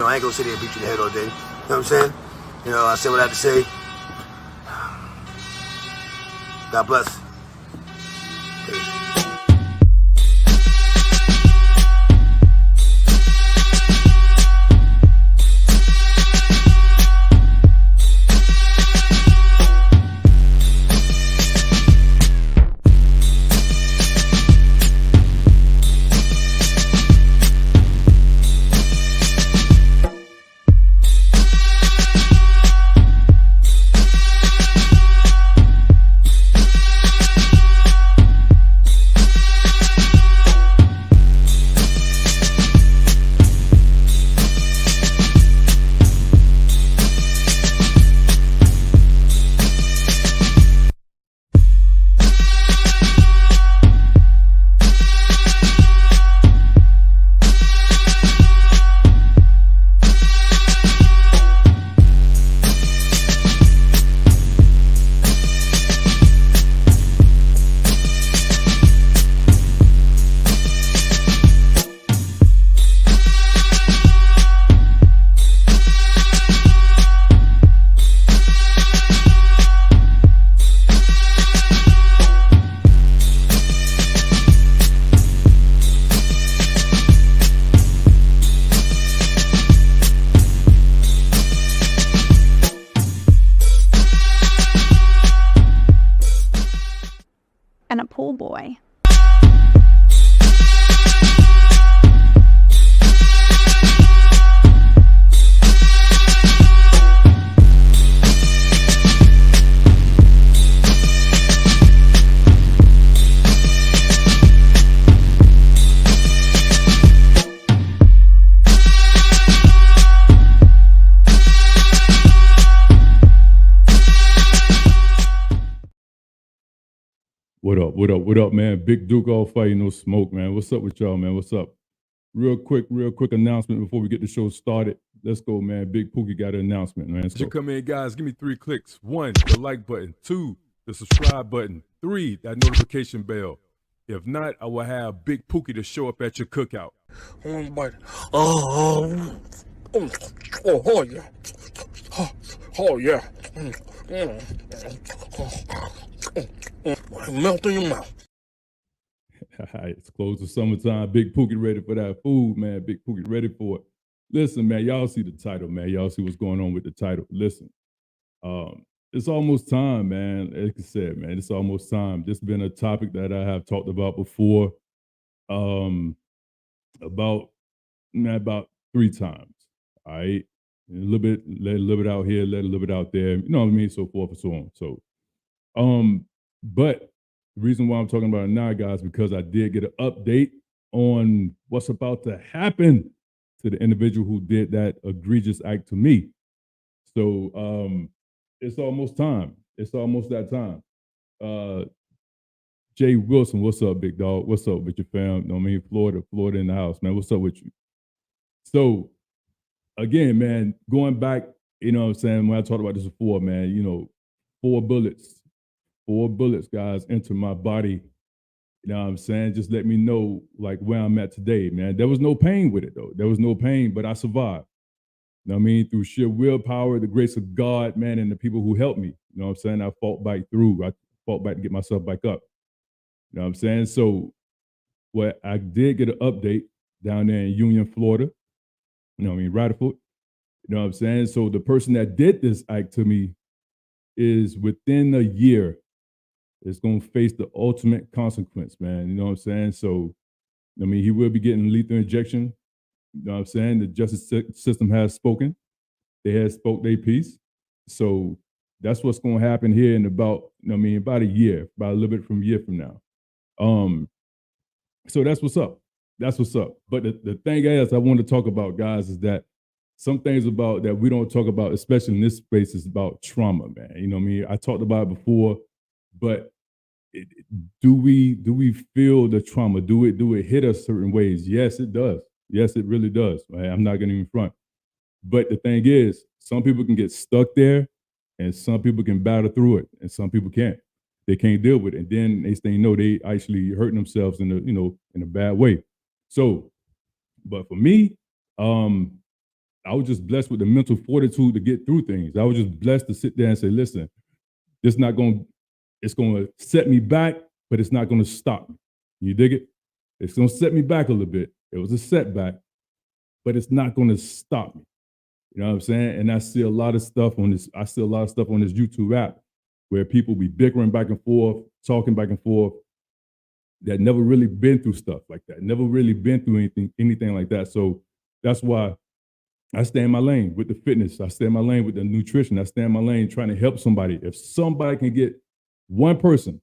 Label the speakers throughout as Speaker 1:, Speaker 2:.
Speaker 1: I ain't gonna sit here and beat you in the head all day. You know what I'm saying? I say what I have to say. God bless. Peace.
Speaker 2: And a pool boy.
Speaker 3: What up, man? Big Duke all fire, no smoke, man. What's up with y'all, man? What's up? Real quick announcement before we get the show started. Let's go, man. Big Pookie got an announcement, man.
Speaker 4: So come in, guys. Give me 3 clicks. 1, the like button. 2, the subscribe button. 3, that notification bell. If not, I will have Big Pookie to show up at your cookout.
Speaker 5: Oh yeah. Melt in your mouth.
Speaker 3: It's close to summertime. Big Pookie ready for that food, man. Big Pookie ready for it. Listen, man, y'all see the title, man. Y'all see what's going on with the title. Listen, it's almost time, man. Like I said, man, it's almost time. This has been a topic that I have talked about before, about 3 times. All right, a little bit, let a little bit out here, let a little bit out there. You know what I mean, so forth and so on. So, but the reason why I'm talking about it now, guys, because I did get an update on what's about to happen to the individual who did that egregious act to me. So it's almost time. It's almost that time. Jay Wilson, what's up, big dog? What's up with your fam? You know what I mean? Florida in the house, man. What's up with you? So again, man, going back, you know what I'm saying, when I talked about this before, man, 4 bullets, guys, enter my body. You know what I'm saying? Just let me know, like, where I'm at today, man. There was no pain with it, though. There was no pain, but I survived. You know what I mean? Through sheer willpower, the grace of God, man, and the people who helped me. You know what I'm saying? I fought back through. I fought back to get myself back up. You know what I'm saying? So what I did get an update down there in Union, Florida. You know what I mean? Rutherford. You know what I'm saying? So the person that did this act to me is within a year is going to face the ultimate consequence, man. You know what I'm saying? So, I mean, he will be getting lethal injection. You know what I'm saying? The justice system has spoken. They have spoke their piece. So that's what's going to happen here in about a year, about a little bit from a year from now. So that's what's up. That's what's up. But the thing is, I want to talk about, guys, is that some things about that we don't talk about, especially in this space, is about trauma, man. You know what I mean? I talked about it before, but do we feel the trauma? Do it hit us certain ways? Yes, it does. Yes, it really does. Right? I'm not gonna even front. But the thing is, some people can get stuck there, and some people can battle through it, and some people can't. They can't deal with it, and then they actually hurting themselves in a bad way. So, but for me, I was just blessed with the mental fortitude to get through things. I was just blessed to sit there and say, listen, it's going to set me back, but it's not going to stop me. You dig it? It's going to set me back a little bit. It was a setback, but it's not going to stop me. You know what I'm saying? And I see a lot of stuff on this. I see a lot of stuff on this YouTube app where people be bickering back and forth, talking back and forth, that never really been through stuff like that, never really been through anything like that. So that's why I stay in my lane with the fitness. I stay in my lane with the nutrition. I stay in my lane trying to help somebody. If somebody can get, one person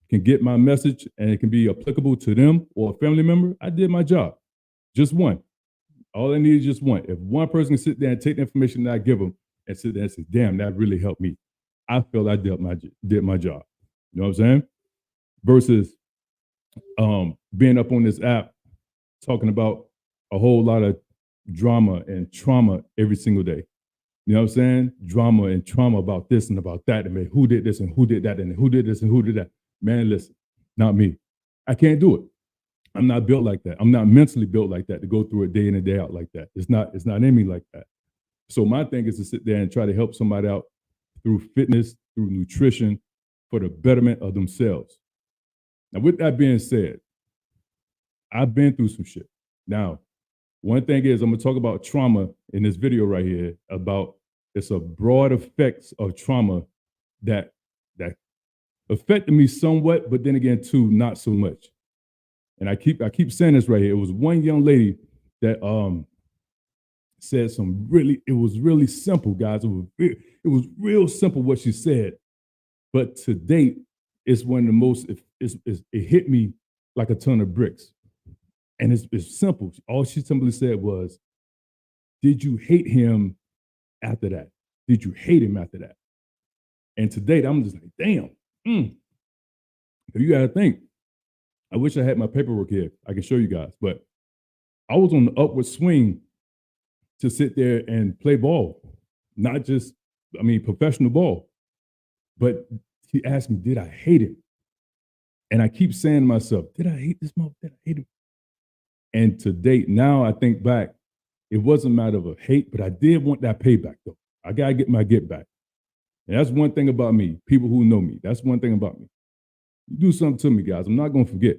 Speaker 3: can get my message and it can be applicable to them or a family member, I did my job. Just one. All I need is just one. If one person can sit there and take the information that I give them and sit there and say, damn, that really helped me, I feel I did my job. You know what I'm saying? Versus being up on this app talking about a whole lot of drama and trauma every single day. You know what I'm saying? Drama and trauma about this and about that, and man, who did this and who did that and who did this and who did that. Man, listen, not me. I can't do it. I'm not built like that. I'm not mentally built like that to go through it day in and day out like that. It's not in me like that. So my thing is to sit there and try to help somebody out through fitness, through nutrition, for the betterment of themselves. Now, with that being said, I've been through some shit. Now, one thing is I'm gonna talk about trauma in this video right here, about it's a broad effects of trauma that affected me somewhat, but then again, too, not so much. And I keep saying this right here. It was one young lady that said it was really simple, guys. It was real simple what she said. But to date, it's one of the most, it hit me like a ton of bricks. And it's simple. All she simply said was, did you hate him after that? Did you hate him after that? And to date, I'm just like, damn. You got to think. I wish I had my paperwork here. I can show you guys. But I was on the upward swing to sit there and play ball. Not just, professional ball. But she asked me, did I hate him? And I keep saying to myself, did I hate this motherfucker? Did I hate him? And to date, now I think back, it wasn't a matter of a hate, but I did want that payback, though. I got to get my get back. And that's one thing about me, people who know me. That's one thing about me. You do something to me, guys, I'm not going to forget.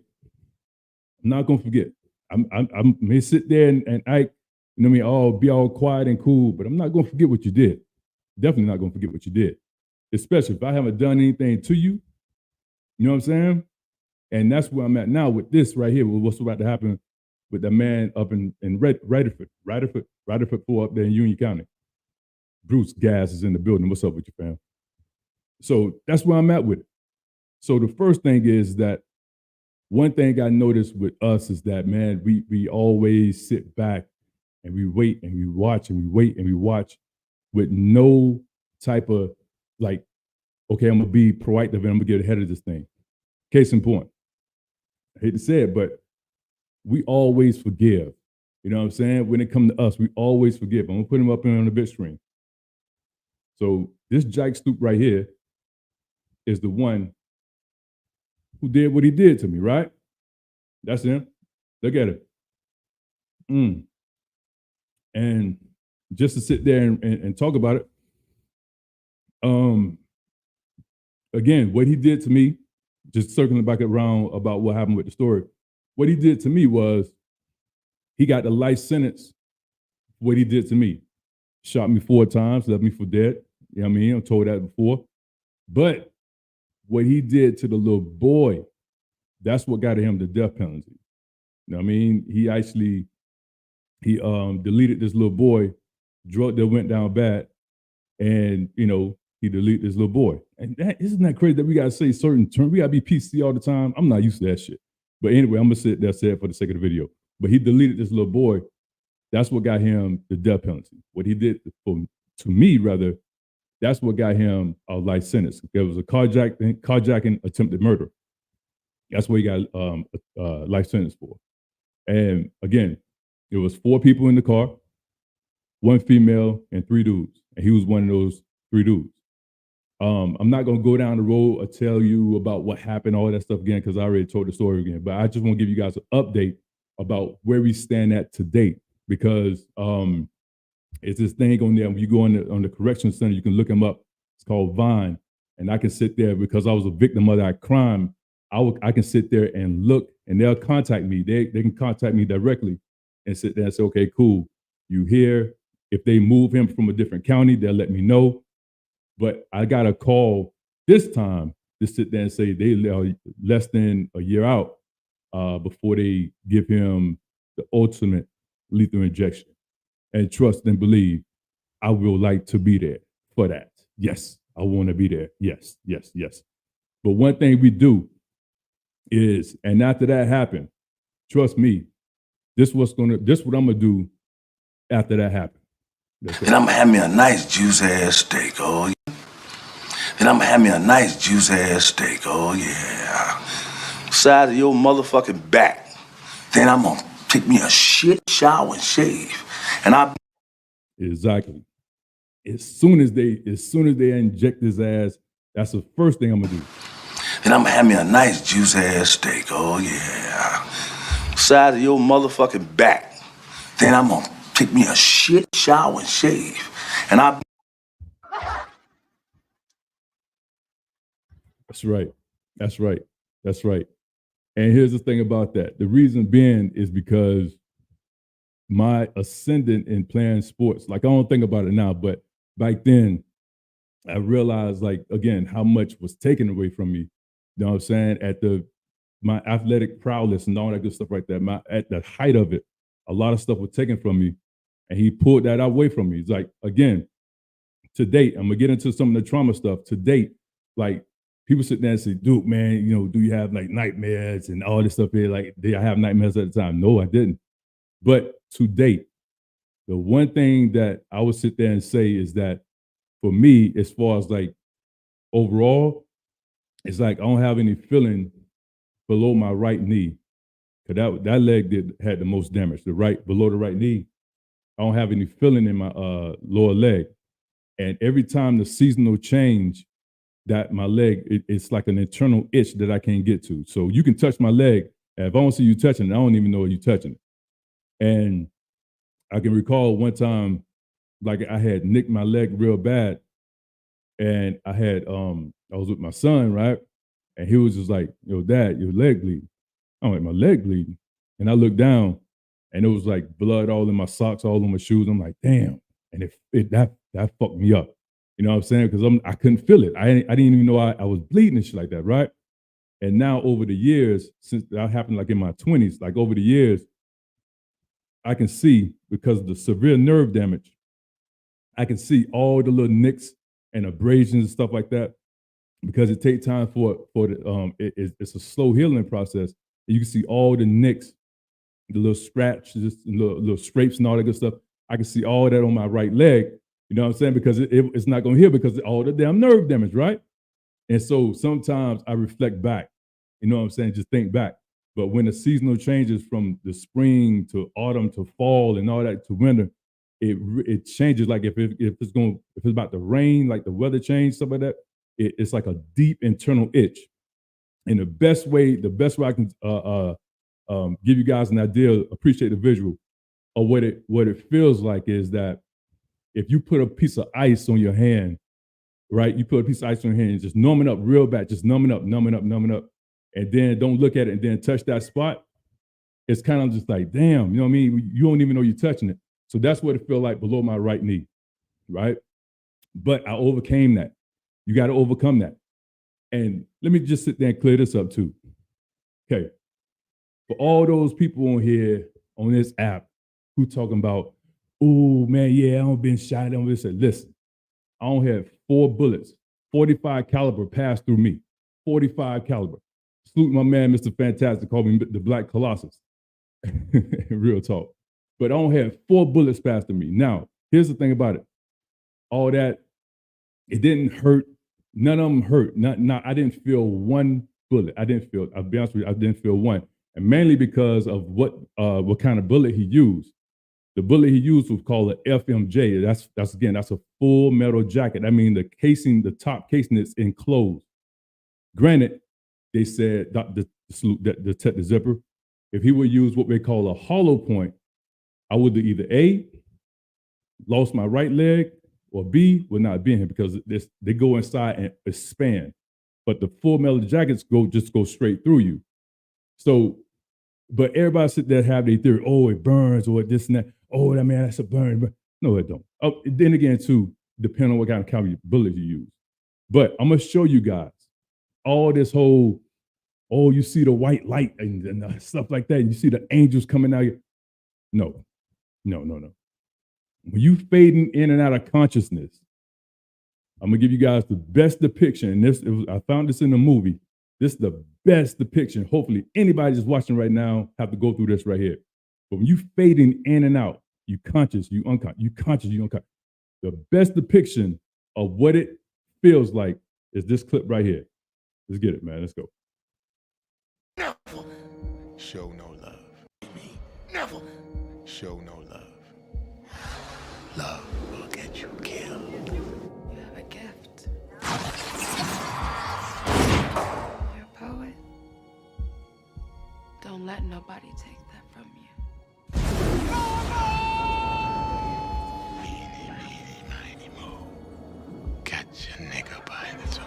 Speaker 3: I'm not going to forget. I may sit there and act, you know what I mean, be all quiet and cool, but I'm not going to forget what you did. Definitely not going to forget what you did. Especially if I haven't done anything to you. You know what I'm saying? And that's where I'm at now with this right here, with what's about to happen with the man up in Rutherford 4 up there in Union County. Bruce Gas is in the building. What's up with you, fam? So that's where I'm at with it. So the first thing is that one thing I noticed with us is that, man, we always sit back and we wait and we watch and we wait and we watch with no type of like, okay, I'm gonna be proactive and I'm gonna get ahead of this thing. Case in point, I hate to say it, but we always forgive. You know what I'm saying? When it comes to us, we always forgive. I'm gonna put him up here on the big screen. So this Jack Stoop right here is the one who did what he did to me, right? That's him. Look at it. And just to sit there and talk about it, again, what he did to me, just circling back around about what happened with the story, what he did to me was he got the life sentence. What he did to me, shot me 4 times, left me for dead. You know what I mean? I've told that before. But what he did to the little boy, that's what got him the death penalty. You know what I mean? He deleted this little boy, drug that went down bad, and he deleted this little boy. And isn't that crazy that we gotta say certain terms? We gotta be PC all the time. I'm not used to that shit. But anyway, I'm gonna sit there and say it for the sake of the video. But he deleted this little boy. That's what got him the death penalty. What he did to me, rather, that's what got him a life sentence. There was a carjacking attempted murder. That's what he got a life sentence for. And again, there was 4 people in the car, 1 female and 3 dudes. And he was one of those 3 dudes. I'm not gonna go down the road or tell you about what happened, all that stuff again, because I already told the story again. But I just want to give you guys an update about where we stand at to date. Because It's this thing on there. When you go on the correction center, you can look them up. It's called Vine. And I can sit there because I was a victim of that crime. I can sit there and look, and they'll contact me. They can contact me directly and sit there and say, okay, cool. You here. If they move him from a different county, they'll let me know. But I got a call this time to sit there and say they are less than a year out before they give him the ultimate lethal injection. And trust and believe, I will like to be there for that. Yes, I want to be there. Yes, yes, yes. But one thing we do is, and after that happened, trust me, this what I'm gonna do after that happened.
Speaker 6: Then I'm gonna have me a nice juicy ass steak, oh yeah. Then I'm gonna have me a nice juicy ass steak, oh yeah. Size of your motherfucking back. Then I'm gonna take me a shit shower and shave. And
Speaker 3: Exactly. As soon as they inject his ass, that's the first thing I'm gonna do.
Speaker 6: Then I'm gonna have me a nice juicy ass steak, oh yeah. Size of your motherfucking back. Then I'm gonna take me a shit shower and shave. And
Speaker 3: That's right. That's right. That's right. And here's the thing about that. The reason being is because my ascendant in playing sports, like I don't think about it now, but back then I realized, like, again, how much was taken away from me. You know what I'm saying? My athletic prowess and all that good stuff right there. At the height of it, a lot of stuff was taken from me. And he pulled that away from me. It's like, again, to date, I'm gonna get into some of the trauma stuff. To date, like, people sit there and say, Duke, man, you know, do you have like nightmares and all this stuff here? Like, did I have nightmares at the time? No, I didn't. But to date, the one thing that I would sit there and say is that for me, as far as like overall, it's like I don't have any feeling below my right knee. Cause that leg had the most damage. Below the right knee, I don't have any feeling in my lower leg. And every time the seasonal change, that my leg, it's like an internal itch that I can't get to. So you can touch my leg. And if I don't see you touching it, I don't even know you're touching it. And I can recall one time, like I had nicked my leg real bad. And I was with my son, right? And he was just like, yo, Dad, your leg bleeding. I'm like, my leg bleeding. And I looked down and it was like blood all in my socks, all in my shoes. I'm like, damn. And that fucked me up. You know what I'm saying? Because I couldn't feel it. I didn't even know I was bleeding and shit like that, right? And now over the years, since that happened like in my 20s, like over the years, I can see, because of the severe nerve damage, I can see all the little nicks and abrasions and stuff like that, because it takes time for it's a slow healing process. And you can see all the nicks, the little scratches, little scrapes and all that good stuff. I can see all that on my right leg. You know what I'm saying? Because it's not going to heal because of all the damn nerve damage, right? And so sometimes I reflect back, you know what I'm saying? Just think back. But when the seasonal changes from the spring to autumn to fall and all that to winter, it changes. Like if it's about to rain, like the weather change, stuff like that, it's like a deep internal itch. And the best way I can give you guys an idea, appreciate the visual of what it feels like is that if you put a piece of ice on your hand, right? You put a piece of ice on your hand and just numb it up real bad, just numb it up, and then don't look at it and then touch that spot. It's kind of just like, damn, you know what I mean? You don't even know you're touching it. So that's what it felt like below my right knee, right? But I overcame that. You got to overcome that. And let me just sit there and clear this up too. Okay. For all those people on here, on this app, who talking about, oh man, yeah, I don't been shot. I'm just saying, listen, I don't have 4 bullets, 45 caliber passed through me, 45 caliber. Salute my man, Mr. Fantastic, called me the Black Colossus. Real talk. But I don't have 4 bullets passed through me. Now, here's the thing about it. All that, it didn't hurt. None of them hurt. I didn't feel one bullet. I'll be honest with you, I didn't feel one. And mainly because of what kind of bullet he used. The bullet he used was called an FMJ. That's a full metal jacket. I mean, the top casing is enclosed. Granted, they said, the zipper, if he would use what they call a hollow point, I would either A, lost my right leg, or B, will not be in here because they go inside and expand. But the full metal jackets just go straight through you. So, but everybody sit there and have their theory, oh, it burns or this and that. Oh, that man, that's a burn. No, it don't. Then again, too, depending on what kind of caliber bullet you use. But I'm gonna show you guys all this whole, oh, you see the white light and stuff like that. And you see the angels coming out. No. When you fading in and out of consciousness, I'm gonna give you guys the best depiction. And I found this in the movie. This is the best depiction. Hopefully, anybody just watching right now have to go through this right here. But when you fading in and out, you conscious, you unconscious, you conscious, you unconscious. The best depiction of what it feels like is this clip right here. Let's get it, man. Let's go.
Speaker 5: Never show no love. Me. Never show no love. Love will get you killed.
Speaker 7: You have a gift. You're a poet. Don't let nobody take that from you.
Speaker 5: Meeny, miny, moe. Catch a nigga by the toe.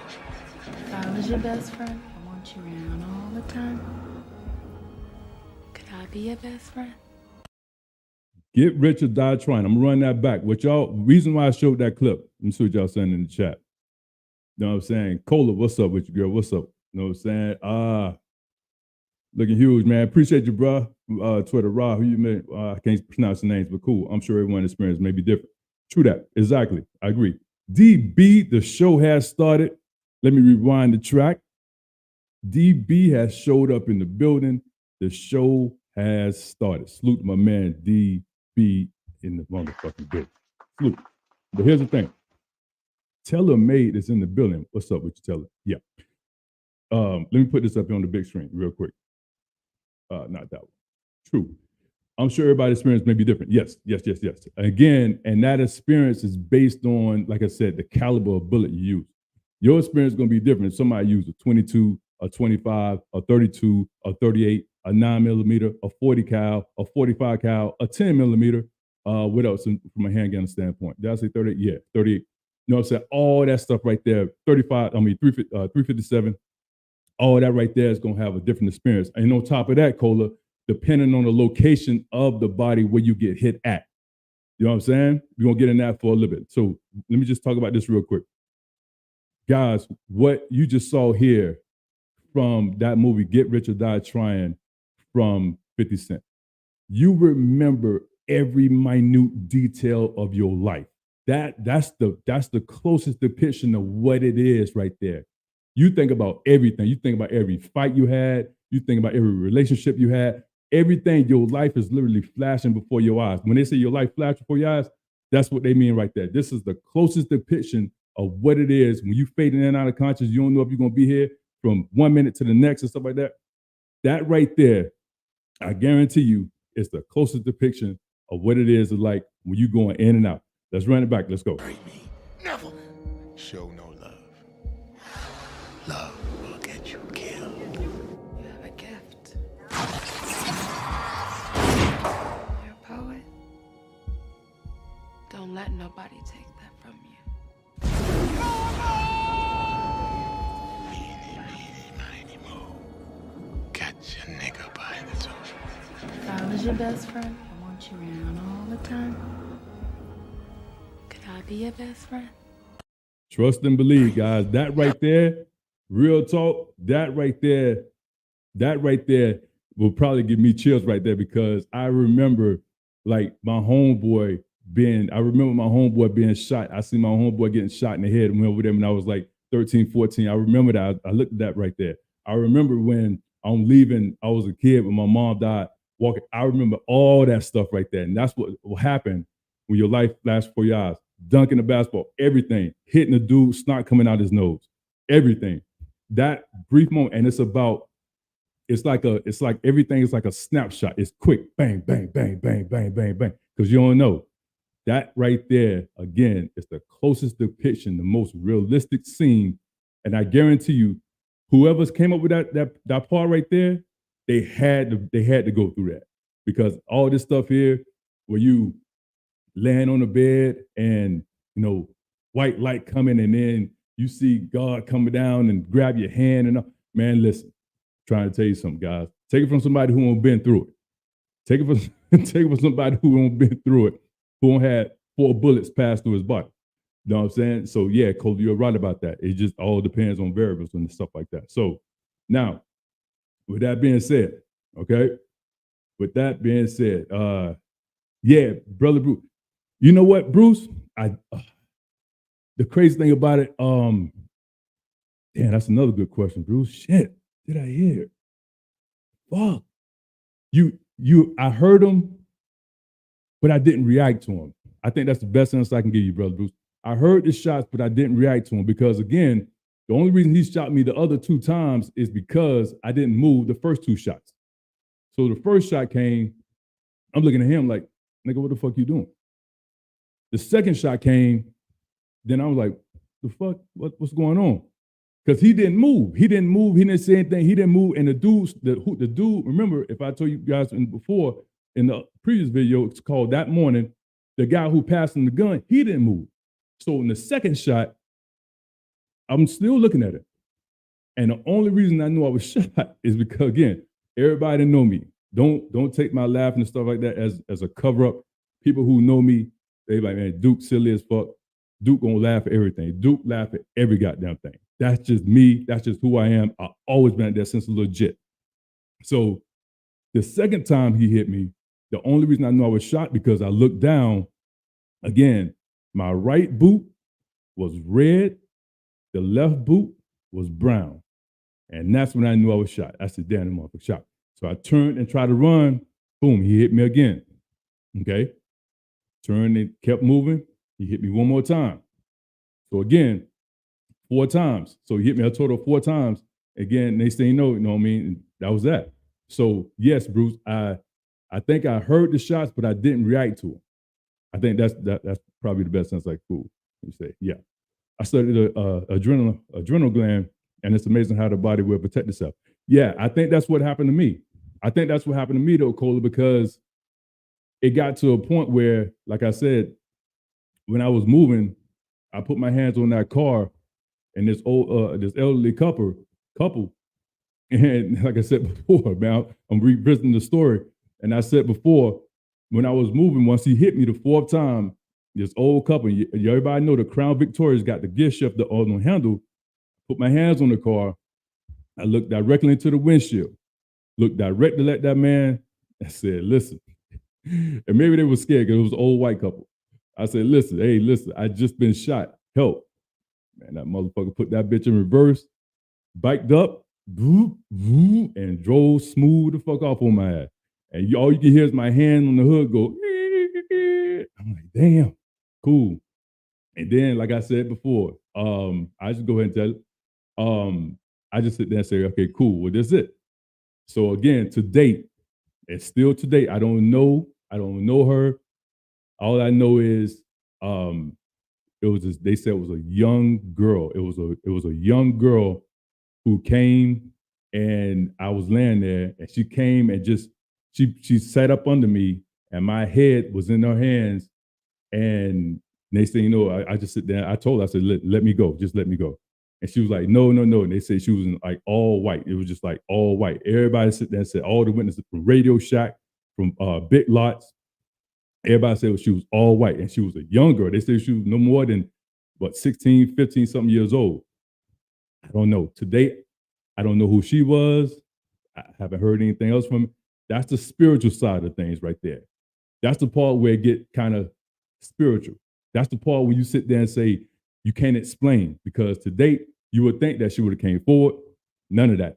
Speaker 7: If I was your best friend, I want you around all the time. Could I be your best friend?
Speaker 3: Get rich or die trying. I'm gonna run that back. Reason why I showed that clip. Let me see what y'all saying in the chat. You know what I'm saying? Cola, what's up with you, girl? What's up? You know what I'm saying? Looking huge, man. Appreciate you, bro. Twitter, Raw, who you met? I can't pronounce the names, but cool. I'm sure everyone's experience may be different. True that. Exactly. I agree. DB, the show has started. Let me rewind the track. DB has showed up in the building. The show has started. Salute to my man, DB in the motherfucking building. Salute. But here's the thing. Teller Made is in the building. What's up with you, Teller? Yeah. Let me put this up here on the big screen real quick. Not that one. True. I'm sure everybody's experience may be different. Yes. Again, and that experience is based on, like I said, the caliber of bullet you use. Your experience is going to be different if somebody used a 22, a 25, a 32, a 38, a 9mm, a 40 cal, a 45 cal, a 10mm. What else from a handgun standpoint? Did I say 38? Yeah, 38. You know what I'm saying? All that stuff right there, 357, all that right there is going to have a different experience. And on top of that, Cola, depending on the location of the body where you get hit at. You know what I'm saying? We're going to get in that for a little bit. So let me just talk about this real quick. Guys, what you just saw here from that movie, Get Rich or Die Trying, from 50 Cent. You remember every minute detail of your life. That's the closest depiction of what it is right there. You think about everything. You think about every fight you had. You think about every relationship you had. Everything, your life is literally flashing before your eyes. When they say your life flashes before your eyes, that's what they mean right there. This is the closest depiction of what it is when you fade in and out of consciousness. You don't know if you're going to be here from 1 minute to the next and stuff like that. That right there, I guarantee you, is the closest depiction of what it is like when you going in and out. Let's run it back. Let's go.
Speaker 5: Never show no love. Love will get you killed.
Speaker 7: You have a gift. You're a poet. Don't let nobody take that from you.
Speaker 5: Meeny, miny, moe. Catch a nigga by the toe.
Speaker 7: If I was your best friend, I want you around all the time. Could I be your best friend?
Speaker 3: Trust and believe, guys. That right there, real talk, that right there will probably give me chills right there, because I remember like my homeboy being shot. I see my homeboy getting shot in the head and went over there when I was like 13, 14. I remember that. I looked at that right there. I remember when I'm leaving, I was a kid when my mom died, walking. I remember all that stuff right there. And that's what will happen when your life flashes before your eyes. Dunking the basketball, everything, hitting the dude, snot coming out his nose, everything. That brief moment, and it's like everything is like a snapshot. It's quick, bang, bang, bang, bang, bang, bang, bang. Because you don't know. That right there, again, is the closest depiction, the most realistic scene. And I guarantee you, whoever's came up with that part right there, they had to go through that. Because all this stuff here, where you laying on the bed and, you know, white light coming and then you see God coming down and grab your hand and man, listen, trying to tell you something, guys. Take it from somebody who won't been through it. Take it from somebody who won't been through it, who won't had 4 bullets pass through his body. You know what I'm saying? So yeah, Cole, you're right about that. It just all depends on variables and stuff like that. So now, with that being said, okay, with that being said, yeah, brother Bruce, you know what, Bruce? The crazy thing about it, damn, that's another good question, Bruce. Shit, did I hear it? Fuck. I heard him, but I didn't react to him. I think that's the best answer I can give you, brother Bruce. I heard the shots, but I didn't react to him because, again, the only reason he shot me the other 2 times is because I didn't move the first 2 shots. So the first shot came, I'm looking at him like, nigga, what the fuck you doing? The second shot came, then I was like, the fuck, what's going on? Because he didn't move. He didn't say anything. He didn't move. And the dude, remember, if I told you guys before in the previous video, it's called That Morning, the guy who passed him the gun, he didn't move. So in the second shot, I'm still looking at it. And the only reason I knew I was shot is because, again, everybody know me. Don't take my laughing and stuff like that as a cover up. People who know me, they like, man, Duke silly as fuck. Duke gonna laugh at everything. Duke laugh at every goddamn thing. That's just me. That's just who I am. I've always been at that sense of legit. So the second time he hit me, the only reason I knew I was shot because I looked down. Again, my right boot was red. The left boot was brown. And that's when I knew I was shot. I said, damn, the motherfucker shot. So I turned and tried to run. Boom, he hit me again. Okay. Turned and kept moving. He hit me one more time. So again, 4 times. So he hit me a total of 4 times. Again, they say no, you know what I mean? And that was that. So yes, Bruce, I think I heard the shots, but I didn't react to them. I think that's probably the best sense like cool. You say, yeah. I studied the adrenal gland, and it's amazing how the body will protect itself. Yeah, I think that's what happened to me. I think that's what happened to me though, Cola, because it got to a point where, like I said, when I was moving, I put my hands on that car and this elderly couple, and like I said before, man, I'm revisiting the story. And I said before, when I was moving, once he hit me the 4th time, this old couple, everybody know the Crown Victoria's got the gear shift on the handle, put my hands on the car, I looked directly into the windshield, looked directly at that man, and said, listen, and maybe they were scared because it was an old white couple. I said, listen, I just been shot, help. Man, that motherfucker put that bitch in reverse, biked up, and drove smooth the fuck off on my ass. And all you can hear is my hand on the hood go, I'm like, damn, cool. And then, like I said before, I just go ahead and tell it. I just sit there and say, okay, cool, well, that's it. So again, to date, and still to date, I don't know her. All I know is they said it was a young girl. It was a young girl who came, and I was laying there, and she came and just she sat up under me, and my head was in her hands. And they said, you know, I just sit there. I told her, I said, let me go, just let me go. And she was like, no. And they said she was in like all white. It was just like all white. Everybody sit there and said, all the witnesses from Radio Shack, from Big Lots, everybody said she was all white, and she was a young girl. They said she was no more than, 16, 15 something years old. I don't know. Today, I don't know who she was. I haven't heard anything else from her. That's the spiritual side of things right there. That's the part where it get kind of spiritual. That's the part where you sit there and say, you can't explain, because to date, you would think that she would have came forward. None of that.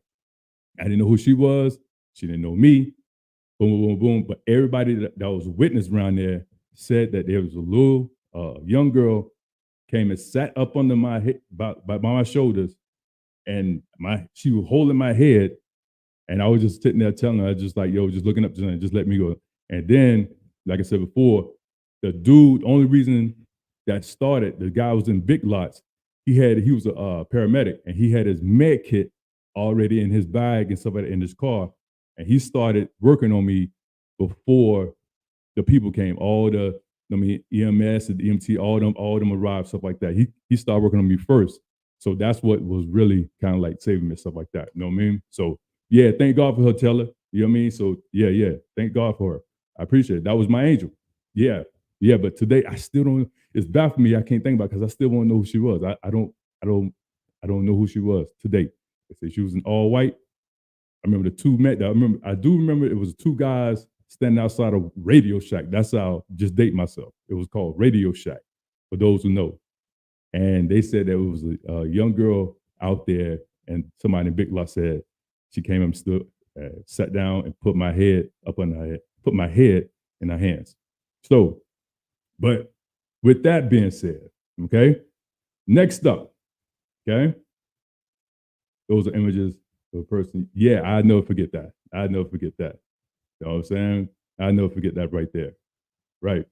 Speaker 3: I didn't know who she was. She didn't know me. Boom, boom, boom, boom. But everybody that was witness around there said that there was a little young girl came and sat up under my head, by my shoulders, and she was holding my head, and I was just sitting there telling her, just like, yo, just looking up to her, just let me go. And then, like I said before, the dude, only reason that started, the guy was in Big Lots. He was a paramedic, and he had his med kit already in his bag and stuff like that in his car. And he started working on me before the people came, all the I mean, EMS and EMT, all them arrived, stuff like that. He started working on me first. So that's what was really kind of like saving me, stuff like that. You know what I mean? So yeah, thank God for her, Teller. You know what I mean? So yeah, thank God for her. I appreciate it. That was my angel. Yeah. But today I still don't. It's bad for me. I can't think about it because I still want to know who she was. I don't know who she was today. They say she was in all white. I remember the two met. I do remember it was two guys standing outside of Radio Shack. That's how I just date myself. It was called Radio Shack, for those who know. And they said that it was a young girl out there, and somebody in Big Lot said she came and stood, sat down, and put my head up on her head, put my head in her hands. So, but with that being said, okay, next up, okay, those are images of a person. Yeah, I'd never forget that. I'd never forget that. You know what I'm saying? I'd never forget that right there. Right.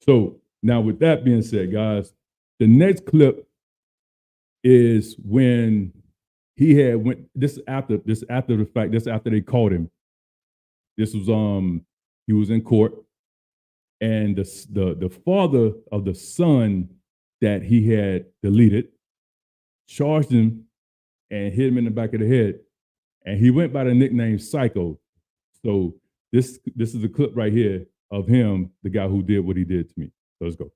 Speaker 3: So now with that being said, guys, the next clip is when he had went, this after the fact, this after they caught him. This was he was in court, and the father of the son that he had deleted charged him and hit him in the back of the head, and he went by the nickname Psycho. So this is a clip right here of him, the guy who did what he did to me. So let's go.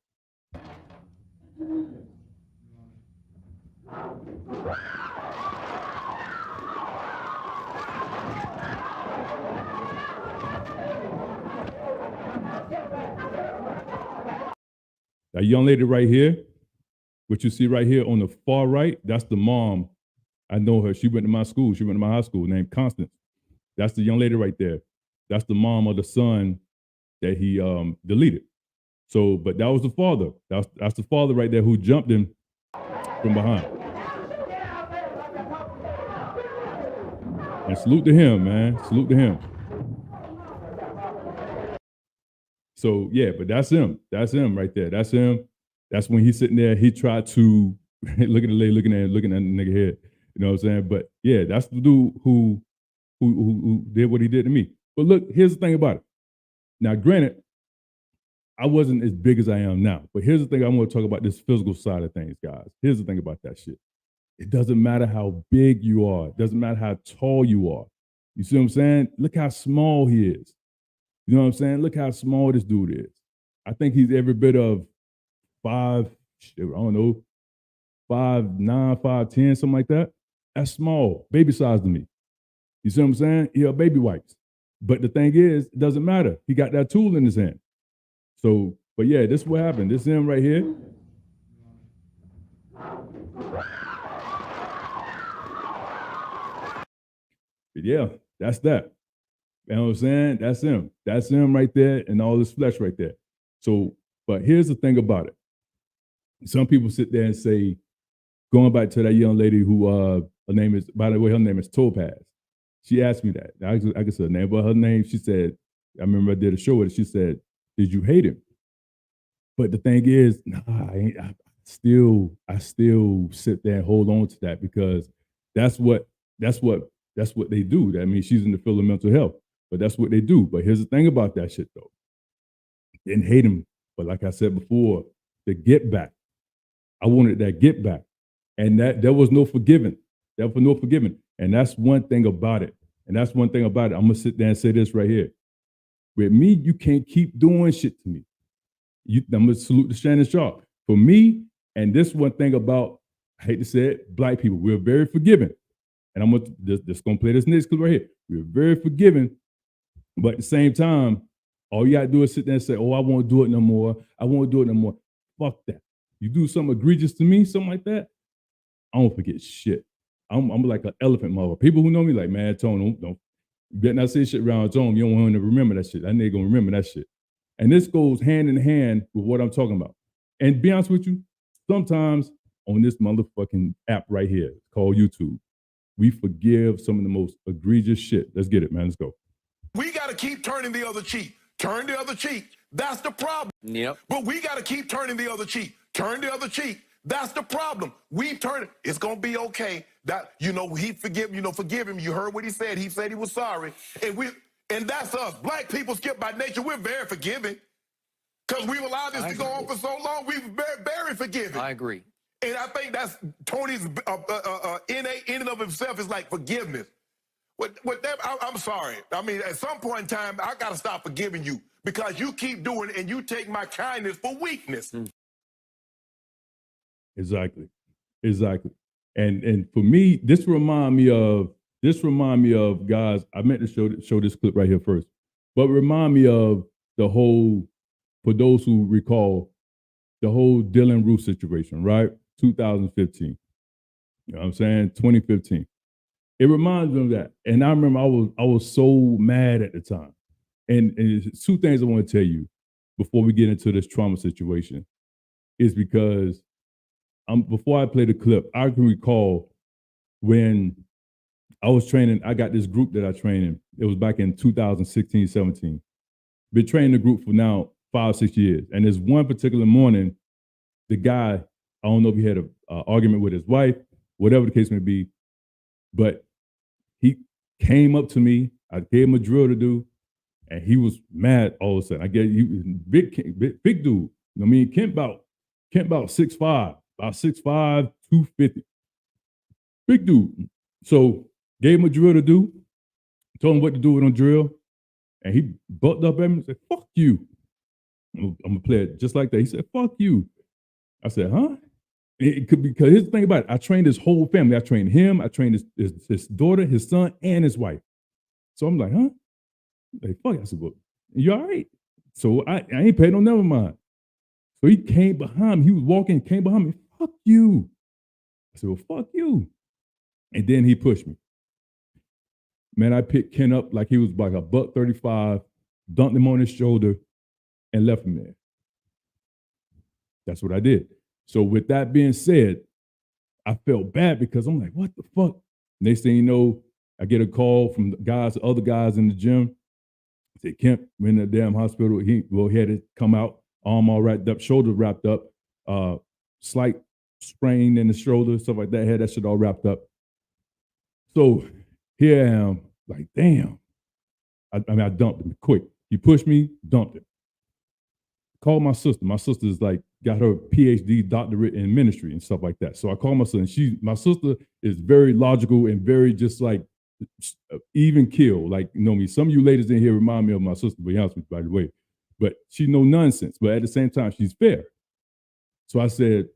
Speaker 3: That young lady right here, what you see right here on the far right, that's the mom. I know her. She went to my school. She went to my high school, named Constance. That's the young lady right there. That's the mom of the son that he deleted. So, but that was the father. That's the father right there who jumped him from behind. And salute to him, man. Salute to him. So yeah, but that's him. That's him right there. That's him. That's when he's sitting there. He tried to look at the lady, looking at the nigga head. You know what I'm saying? But yeah, that's the dude who did what he did to me. But look, here's the thing about it. Now, granted, I wasn't as big as I am now. But here's the thing I want to talk about, this physical side of things, guys. Here's the thing about that shit. It doesn't matter how big you are. It doesn't matter how tall you are. You see what I'm saying? Look how small he is. You know what I'm saying? Look how small this dude is. I think he's every bit of 5'9", 5'10", something like that. That's small, baby size to me. You see what I'm saying? Yeah, baby wipes. But the thing is, it doesn't matter. He got that tool in his hand. So, but yeah, this is what happened. This is him right here. But yeah, that's that. You know what I'm saying? That's him. That's him right there, and all this flesh right there. So, but here's the thing about it. Some people sit there and say, going back to that young lady who her name is, by the way, her name is Topaz. She asked me that. I can say her name, but her name, she said, I remember I did a show with her. She said, "Did you hate him?" But the thing is, nah, I still sit there and hold on to that, because that's what they do. I mean, she's in the field of mental health, but that's what they do. But here's the thing about that shit though. Didn't hate him, but like I said before, the get back. I wanted that get back. And that there was no forgiving. There was no forgiving. And that's one thing about it. I'm gonna sit there and say this right here. With me, you can't keep doing shit to me. I'm gonna salute to Shannon Sharp. For me, and this one thing about, I hate to say it, black people, we're very forgiving. And I'm just gonna play this next clip right here. We're very forgiving, but at the same time, all you gotta do is sit there and say, "Oh, I won't do it no more. I won't do it no more." Fuck that. You do something egregious to me, something like that, I don't forget shit. I'm like an elephant mother. People who know me like, man, Tone, don't you better not say shit around Tone. You don't want him to remember that shit. That nigga gonna remember that shit. And this goes hand in hand with what I'm talking about. And to be honest with you, sometimes on this motherfucking app right here, called YouTube, we forgive some of the most egregious shit. Let's get it, man. Let's go.
Speaker 8: We got to keep turning the other cheek. Turn the other cheek. That's the problem. Yep. But we got to keep turning the other cheek. Turn the other cheek. That's the problem. We turn it. It's going to be okay. That, he forgive him. You heard what he said. He said he was sorry. And that's us. Black people, Skip, by nature, we're very forgiving. Because we've allowed this to go on for so long. We've very forgiving.
Speaker 9: I agree.
Speaker 8: And I think that's Tony's innate in and of himself is like forgiveness. With them, I'm sorry. I mean, at some point in time, I got to stop forgiving you because you keep doing it and you take my kindness for weakness.
Speaker 3: Exactly. And for me, this remind me of guys. I meant to show this clip right here first, but remind me of the whole, for those who recall, the whole Dylan Roof situation, right? 2015. You know what I'm saying? 2015. It reminds me of that. And I remember I was so mad at the time. And it's two things I want to tell you before we get into this trauma situation is because before I play the clip, I can recall when I was training, I got this group that I trained in. It was back in 2016, 17. Been training the group for now 5-6 years. And this one particular morning, the guy, I don't know if he had an argument with his wife, whatever the case may be, but he came up to me. I gave him a drill to do, and he was mad all of a sudden. I get you, big dude. You know what I mean? Kent about 6'5", about 6'5", 250. Big dude. So gave him a drill to do, told him what to do with on drill, and he bucked up at me and said, "Fuck you." I'm gonna play it just like that. He said, "Fuck you." I said, "Huh?" It could be because here's the thing about it. I trained his whole family. I trained him. I trained his daughter, his son, and his wife. So I'm like, "Huh?" Like, fuck. I said, "Well, you all right?" So I ain't paid no never mind. So he came behind me. He was walking, came behind me. "Fuck you." I said, "Well, fuck you." And then he pushed me. Man, I picked Ken up like he was like a $135, dunked him on his shoulder, and left him there. That's what I did. So with that being said, I felt bad because I'm like, what the fuck? Next thing you know, I get a call from the other guys in the gym. I said, "Kemp, we're in the damn hospital." He had to come out, arm all wrapped up, shoulder wrapped up, slight sprain in the shoulder, stuff like that. Had that shit all wrapped up. So here I am, like, damn. I dumped him quick. He pushed me, dumped him. Called my sister. My sister's like, got her PhD doctorate in ministry and stuff like that. So I called my sister, and my sister is very logical and very just like even keel. Like, you know me, some of you ladies in here remind me of my sister, to be honest with you, by the way. But she no nonsense, but at the same time, she's fair. So I said,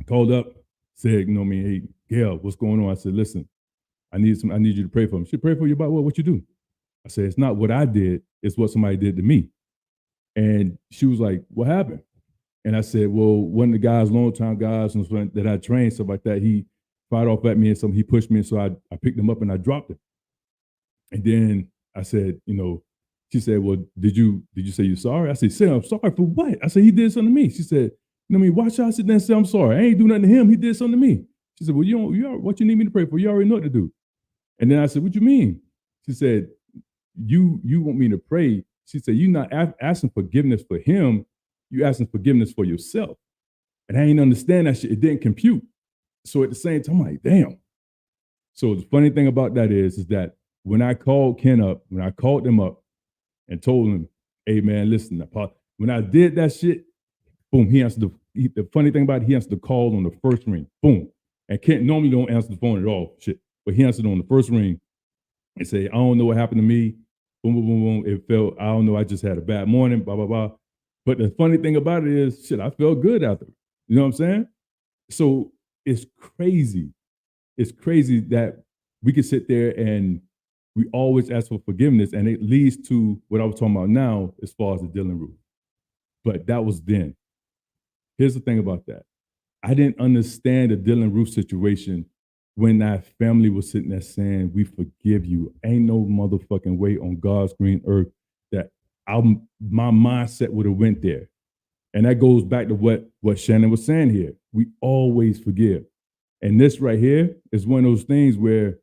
Speaker 3: called up, said, you know me, "Hey, Gail, what's going on?" I said, "Listen, I need you to pray for me." She pray for you about what you do? I said, "It's not what I did, it's what somebody did to me." And she was like, "What happened?" And I said, "Well, one of the guys, long-time guys that I trained, stuff like that, he fired off at me and he pushed me. And so I picked him up and I dropped him." And then I said, you know, she said, "Well, did you say you're sorry?" I said, "I'm sorry for what?" I said, "He did something to me." She said, "You know me, why should I sit there and say I'm sorry? I ain't do nothing to him. He did something to me." She said, "Well, what you need me to pray for? You already know what to do." And then I said, "What you mean?" She said, you want me to pray. She said, "You're not asking forgiveness for him. You're asking forgiveness for yourself." And I ain't understand that shit. It didn't compute. So at the same time, I'm like, damn. So the funny thing about that is that when I called Ken up, when I called him up and told him, "Hey man, listen, when I did that shit," boom, he answered the funny thing about it, he answered the call on the first ring. Boom. And Kent normally don't answer the phone at all. Shit. But he answered on the first ring and said, "I don't know what happened to me." Boom, boom, boom, boom. It felt, I don't know, I just had a bad morning, blah, blah, blah. But the funny thing about it is, shit, I felt good after it. You know what I'm saying? So it's crazy. It's crazy that we can sit there and we always ask for forgiveness, and it leads to what I was talking about now as far as the Dylan Roof. But that was then. Here's the thing about that. I didn't understand the Dylan Roof situation when that family was sitting there saying, "We forgive you." Ain't no motherfucking way on God's green earth that my mindset would have went there. And that goes back to what Shannon was saying here. We always forgive. And this right here is one of those things where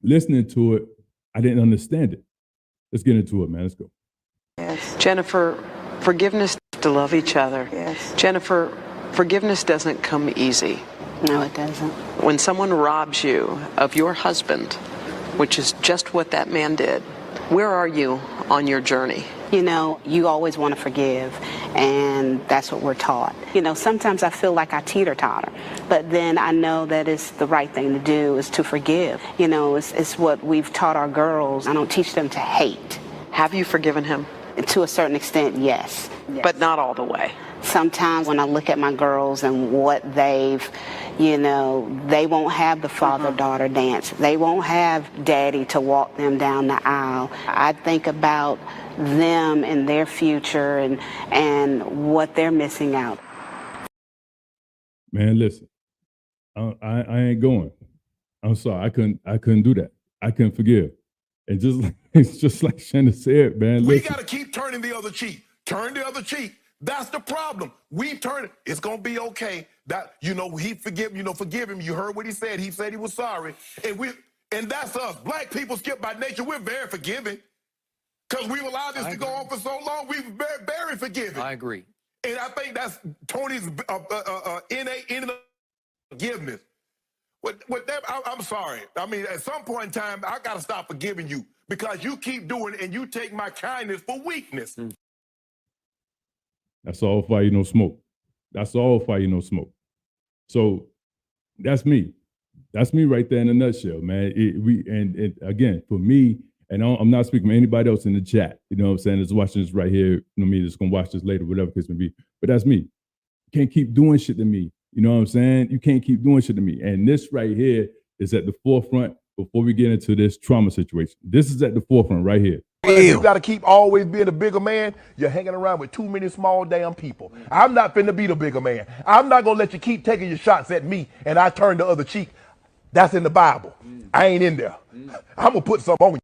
Speaker 3: listening to it, I didn't understand it. Let's get into it, man. Let's go.
Speaker 10: Yes. Jennifer, forgiveness to love each other.
Speaker 11: Yes.
Speaker 10: Jennifer, forgiveness doesn't come easy.
Speaker 11: No, it doesn't.
Speaker 10: When someone robs you of your husband, which is just what that man did, where are you on your journey?
Speaker 11: You know, you always want to forgive.
Speaker 9: And that's what we're taught. You know, sometimes I feel like I teeter-totter, but then I know that it's the right thing to do is to forgive. You know, it's what we've taught our girls. I don't teach them to hate.
Speaker 10: Have you forgiven him?
Speaker 9: To a certain extent, yes.
Speaker 10: But not all the way.
Speaker 9: Sometimes when I look at my girls and what they've, you know, they won't have the father-daughter dance. They won't have daddy to walk them down the aisle. I think about them and their future and what they're missing out.
Speaker 3: Man, listen, I ain't going. I'm sorry, I couldn't do that. I couldn't forgive. And just it's just like Shannon said, man.
Speaker 8: We
Speaker 3: Listen.
Speaker 8: got to keep turning the other cheek. Turn the other cheek. That's the problem. We turn it. It's gonna be okay. That he forgive him. You heard what he said. He said he was sorry, and that's us. Black people, skip by nature, we're very forgiving, because we've allowed this to go on for so long. We've very, very forgiving.
Speaker 11: I agree,
Speaker 8: and I think that's Tony's innate forgiveness. With that, I'm sorry. I mean, at some point in time, I got to stop forgiving you because you keep doing it and you take my kindness for weakness.
Speaker 3: That's all fire, no smoke. That's all fire, no smoke. So that's me. That's me right there in a nutshell, man. And again, for me, and I'm not speaking for anybody else in the chat, you know what I'm saying, that's watching this right here, that's going to watch this later, whatever the case may be. But that's me. You can't keep doing shit to me. You know what I'm saying? You can't keep doing shit to me. And this right here is at the forefront before we get into this trauma situation. This is at the forefront right here.
Speaker 8: You got to keep always being a bigger man. You're hanging around with too many small damn people. I'm not finna be the bigger man. I'm not going to let you keep taking your shots at me and I turn the other cheek. That's in the Bible. I ain't in there. I'm going to put something on you.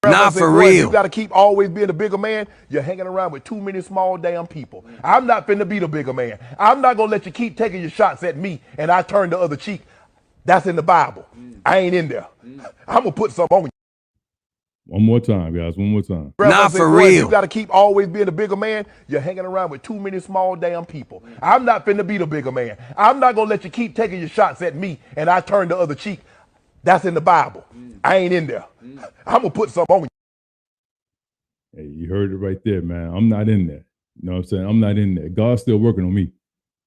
Speaker 1: Not for real.
Speaker 8: You got to keep always being a bigger man. You're hanging around with too many small damn people. I'm not finna be the bigger man. I'm not going to let you keep taking your shots at me and I turn the other cheek. That's in the Bible. I ain't in there. I'm going to put something on you.
Speaker 3: One more time, guys. One more time.
Speaker 1: Not for real.
Speaker 8: You got to keep always being a bigger man. You're hanging around with too many small damn people. I'm not finna be the bigger man. I'm not going to let you keep taking your shots at me and I turn the other cheek. That's in the Bible. I ain't in there. I'm going to put something on you.
Speaker 3: Hey, you heard it right there, man. I'm not in there. You know what I'm saying? I'm not in there. God's still working on me.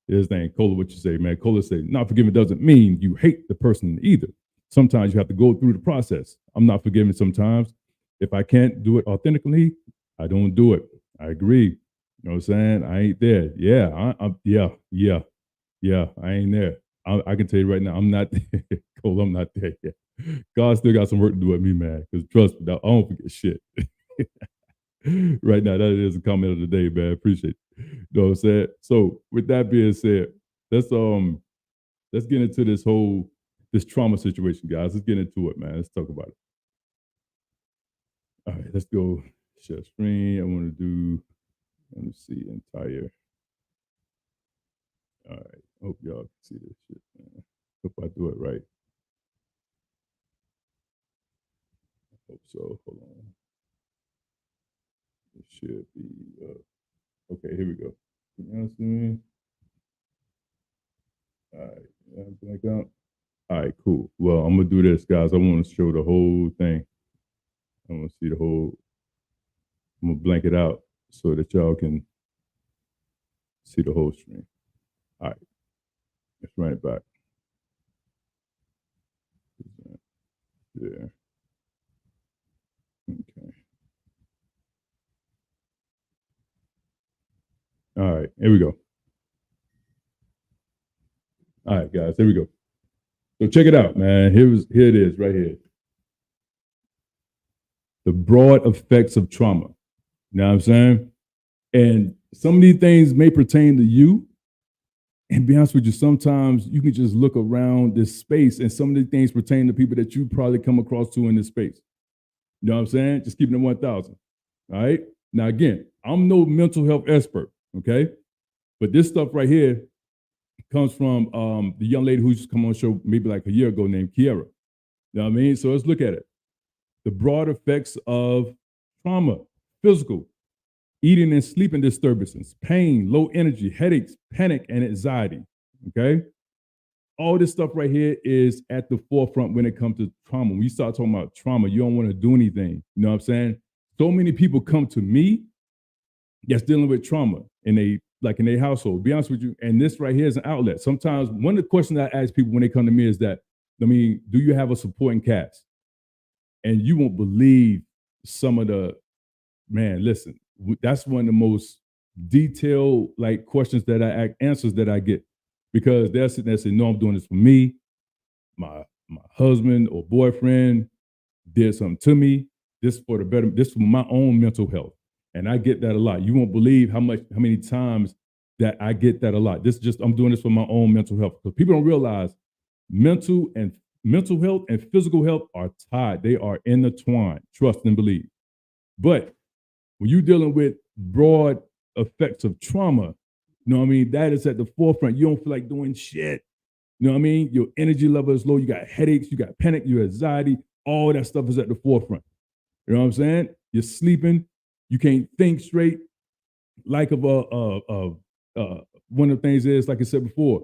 Speaker 3: This thing, Cola, what you say, man? Cola said, not forgiving doesn't mean you hate the person either. Sometimes you have to go through the process. I'm not forgiving sometimes. If I can't do it authentically, I don't do it. I agree. You know what I'm saying? I ain't there. Yeah, I ain't there. I can tell you right now, I'm not there. Cole, I'm not there yet. God still got some work to do with me, man. Because trust me, I don't forget shit. Right now, that is a comment of the day, man. Appreciate it. You know what I'm saying? So with that being said, let's get into this trauma situation, guys. Let's get into it, man. Let's talk about it. All right, let's go share screen. I want to do, let me see, entire. All right, hope y'all can see this shit, man. Hope I do it right. I hope so. Hold on. It should be, okay, here we go. You know what I'm saying? All right, blank out. All right, cool. Well, I'm going to do this, guys. I want to show the whole thing. I want to see the whole, I'm going to blank it out so that y'all can see the whole screen. All right, let's run it back. Yeah. Okay. All right, here we go. All right, guys, here we go. So check it out, man. Here it is right here. The broad effects of trauma. You know what I'm saying? And some of these things may pertain to you. And be honest with you, sometimes you can just look around this space and some of these things pertain to people that you probably come across to in this space. You know what I'm saying? Just keeping it 1,000. All right? Now, again, I'm no mental health expert, okay? But this stuff right here comes from the young lady who just come on the show maybe like a year ago named Kiara. You know what I mean? So let's look at it. The broad effects of trauma, physical, eating and sleeping disturbances, pain, low energy, headaches, panic, and anxiety, okay? All this stuff right here is at the forefront when it comes to trauma. When you start talking about trauma, you don't want to do anything. You know what I'm saying? So many people come to me that's dealing with trauma in their household. Be honest with you. And this right here is an outlet. Sometimes one of the questions I ask people when they come to me is that, do you have a supporting cast? And you won't believe some of the, man, listen, that's one of the most detailed questions that answers that I get, because they're sitting there saying, no, I'm doing this for me. My husband or boyfriend did something to me. This for the better, this for my own mental health. And I get that a lot. You won't believe how many times that I get that a lot. I'm doing this for my own mental health. Because people don't realize mental health and physical health are tied. They are intertwined. Trust and believe. But when you're dealing with broad effects of trauma, that is at the forefront. You don't feel like doing shit. Your energy level is low. You got headaches. You got panic. Your anxiety. All that stuff is at the forefront. You know what I'm saying? You're sleeping. You can't think straight. One of the things is, like I said before,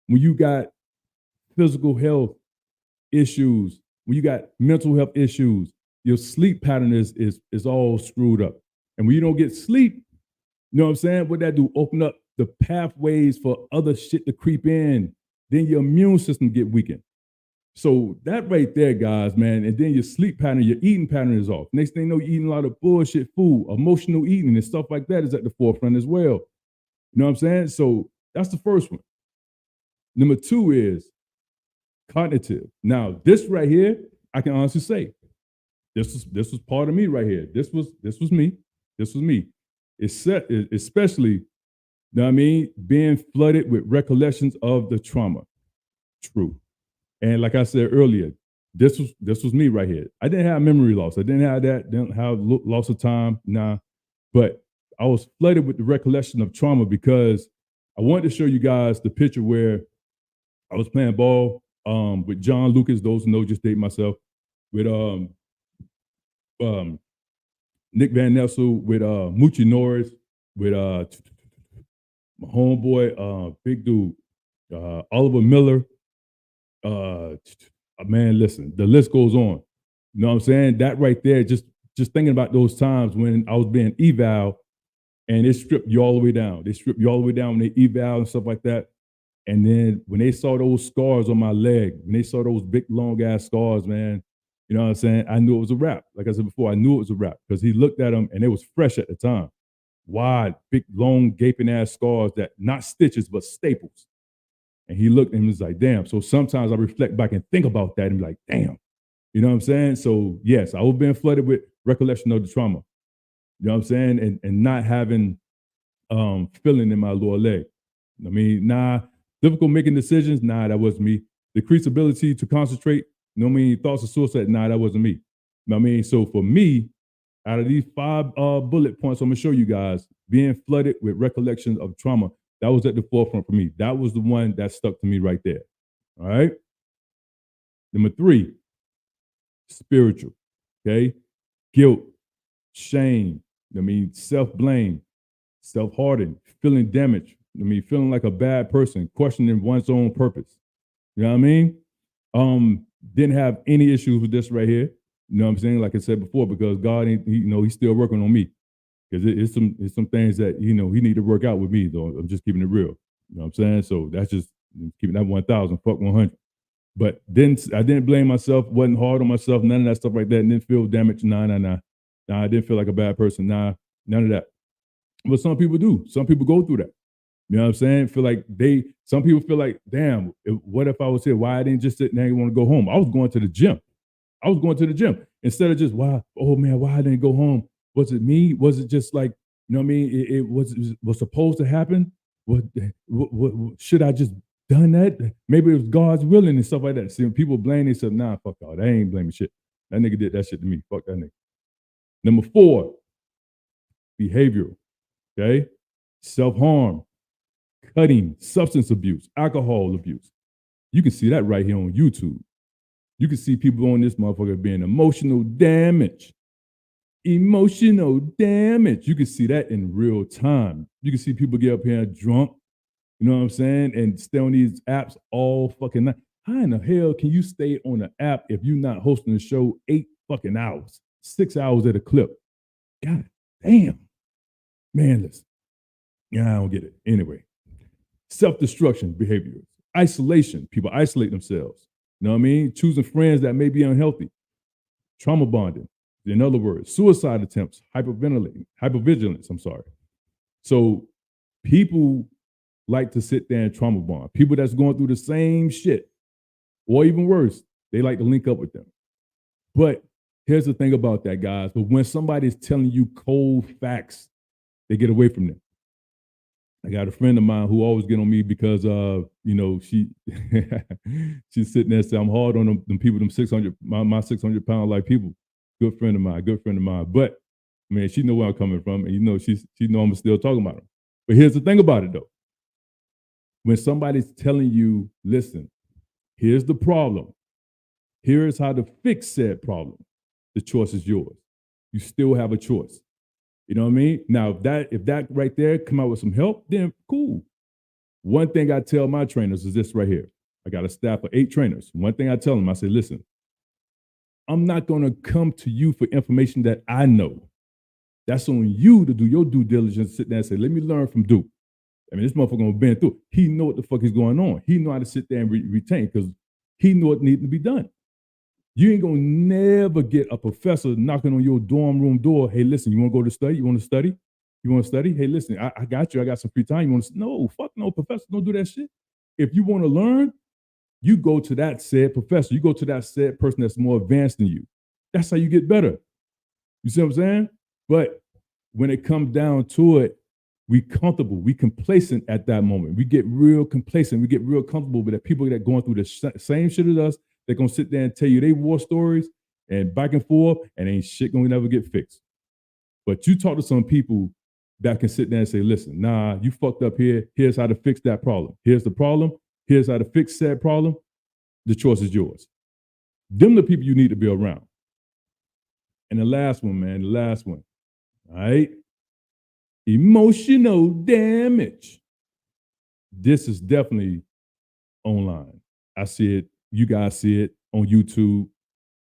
Speaker 3: when you got physical health issues, when you got mental health issues, your sleep pattern is all screwed up. And when you don't get sleep, you know what I'm saying? What that do? Open up the pathways for other shit to creep in. Then your immune system get weakened. So that right there, guys, man, and then your sleep pattern, your eating pattern is off. Next thing you know, you're eating a lot of bullshit food, emotional eating and stuff like that is at the forefront as well. You know what I'm saying? So that's the first one. Number 2 is cognitive. Now, this right here, I can honestly say, this was part of me right here. This was me. This was me. Especially, you know what I mean, being flooded with recollections of the trauma. True. And like I said earlier, this was me right here. I didn't have memory loss. I didn't have that. Didn't have loss of time. Nah. But I was flooded with the recollection of trauma because I wanted to show you guys the picture where I was playing ball with John Lucas. Those who know, just date myself. With Nick Van Nessel, with Moochie Norris, with my homeboy, big dude, Oliver Miller. Man, listen, the list goes on. You know what I'm saying? That right there, just thinking about those times when I was being eval and it stripped you all the way down. They stripped you all the way down when they eval and stuff like that. And then when they saw those scars on my leg, when they saw those big, long ass scars, man, you know what I'm saying? I knew it was a wrap. Like I said before, I knew it was a wrap because he looked at them and it was fresh at the time. Wide, big, long, gaping ass scars that not stitches, but staples. And he looked and he was like, damn. So sometimes I reflect back and think about that and be like, damn. You know what I'm saying? So yes, I was being flooded with recollection of the trauma. You know what I'm saying? And not having feeling in my lower leg. I mean, difficult making decisions. That wasn't me. Decreased ability to concentrate. You know what I mean? Thoughts of suicide. That wasn't me. You know what I mean? So for me, out of these 5 bullet points I'm gonna show you guys, being flooded with recollections of trauma, that was at the forefront for me. That was the one that stuck to me right there. All right. Number 3, spiritual. Okay. Guilt, shame. I mean, self-blame, self-hardened, feeling damaged. I mean, feeling like a bad person, questioning one's own purpose. You know what I mean? Didn't have any issues with this right here. You know what I'm saying? Like I said before, because God, he's still working on me. Because it's some things that, he need to work out with me, though. I'm just keeping it real. You know what I'm saying? So that's just keeping that 1,000, fuck 100. But I didn't blame myself, wasn't hard on myself, none of that stuff like that. Didn't feel damaged. Nah, I didn't feel like a bad person. Nah, none of that. But some people do. Some people go through that. You know what I'm saying? Some people feel like, damn, what if I was here? Why I didn't just sit there and want to go home? I was going to the gym. Instead of just, why I didn't go home? Was it me? Was it just like, you know what I mean? It was supposed to happen? What should I just done that? Maybe it was God's willing and stuff like that. See, when people blame themselves, nah, fuck all. They ain't blaming shit. That nigga did that shit to me. Fuck that nigga. Number 4, behavioral. Okay? Self-harm, cutting, substance abuse, alcohol abuse. You can see that right here on YouTube. You can see people on this motherfucker being emotional damage. Emotional damage. You can see that in real time. You can see people get up here drunk, you know what I'm saying, and stay on these apps all fucking night. How in the hell can you stay on an app if you're not hosting a show 8 fucking hours, 6 hours at a clip? God damn. You Man, listen. Yeah, I don't get it. Anyway, self-destruction behaviors, isolation. People isolate themselves. You know what I mean? Choosing friends that may be unhealthy. Trauma bonding. In other words, suicide attempts, hypervigilance, I'm sorry. So people like to sit there and trauma bond. People that's going through the same shit, or even worse, they like to link up with them. But here's the thing about that, guys. But when somebody's telling you cold facts, they get away from them. I got a friend of mine who always get on me because she she's sitting there saying I'm hard on them people, them 600, my 600-pound like people. Good friend of mine. But man, she know where I'm coming from, and she know I'm still talking about them. But here's the thing about it though. When somebody's telling you, listen, here's the problem. Here's how to fix said problem. The choice is yours. You still have a choice. You know what I mean? Now, if that right there come out with some help, then cool. One thing I tell my trainers is this right here. I got a staff of 8 trainers. One thing I tell them, I say, listen, I'm not going to come to you for information that I know. That's on you to do your due diligence, sit there and say, let me learn from Duke. I mean, this motherfucker been through. He know what the fuck is going on. He know how to sit there and retain because he know what needs to be done. You ain't gonna never get a professor knocking on your dorm room door. Hey, listen, you want to go to study? You want to study? You want to study? Hey, listen, I got you. I got some free time. You want to? No, fuck no, professor. Don't do that shit. If you want to learn, you go to that said professor. You go to that said person that's more advanced than you. That's how you get better. You see what I'm saying? But when it comes down to it, we comfortable, we complacent at that moment. We get real complacent. We get real comfortable with the people that going through the same shit as us. They're going to sit there and tell you they war stories and back and forth, and ain't shit going to never get fixed. But you talk to some people that can sit there and say, listen, nah, you fucked up here. Here's how to fix that problem. Here's the problem. Here's how to fix that problem. The choice is yours. Them the people you need to be around. And the last one, man, all right? Emotional damage. This is definitely online. I see it. You guys see it on YouTube. You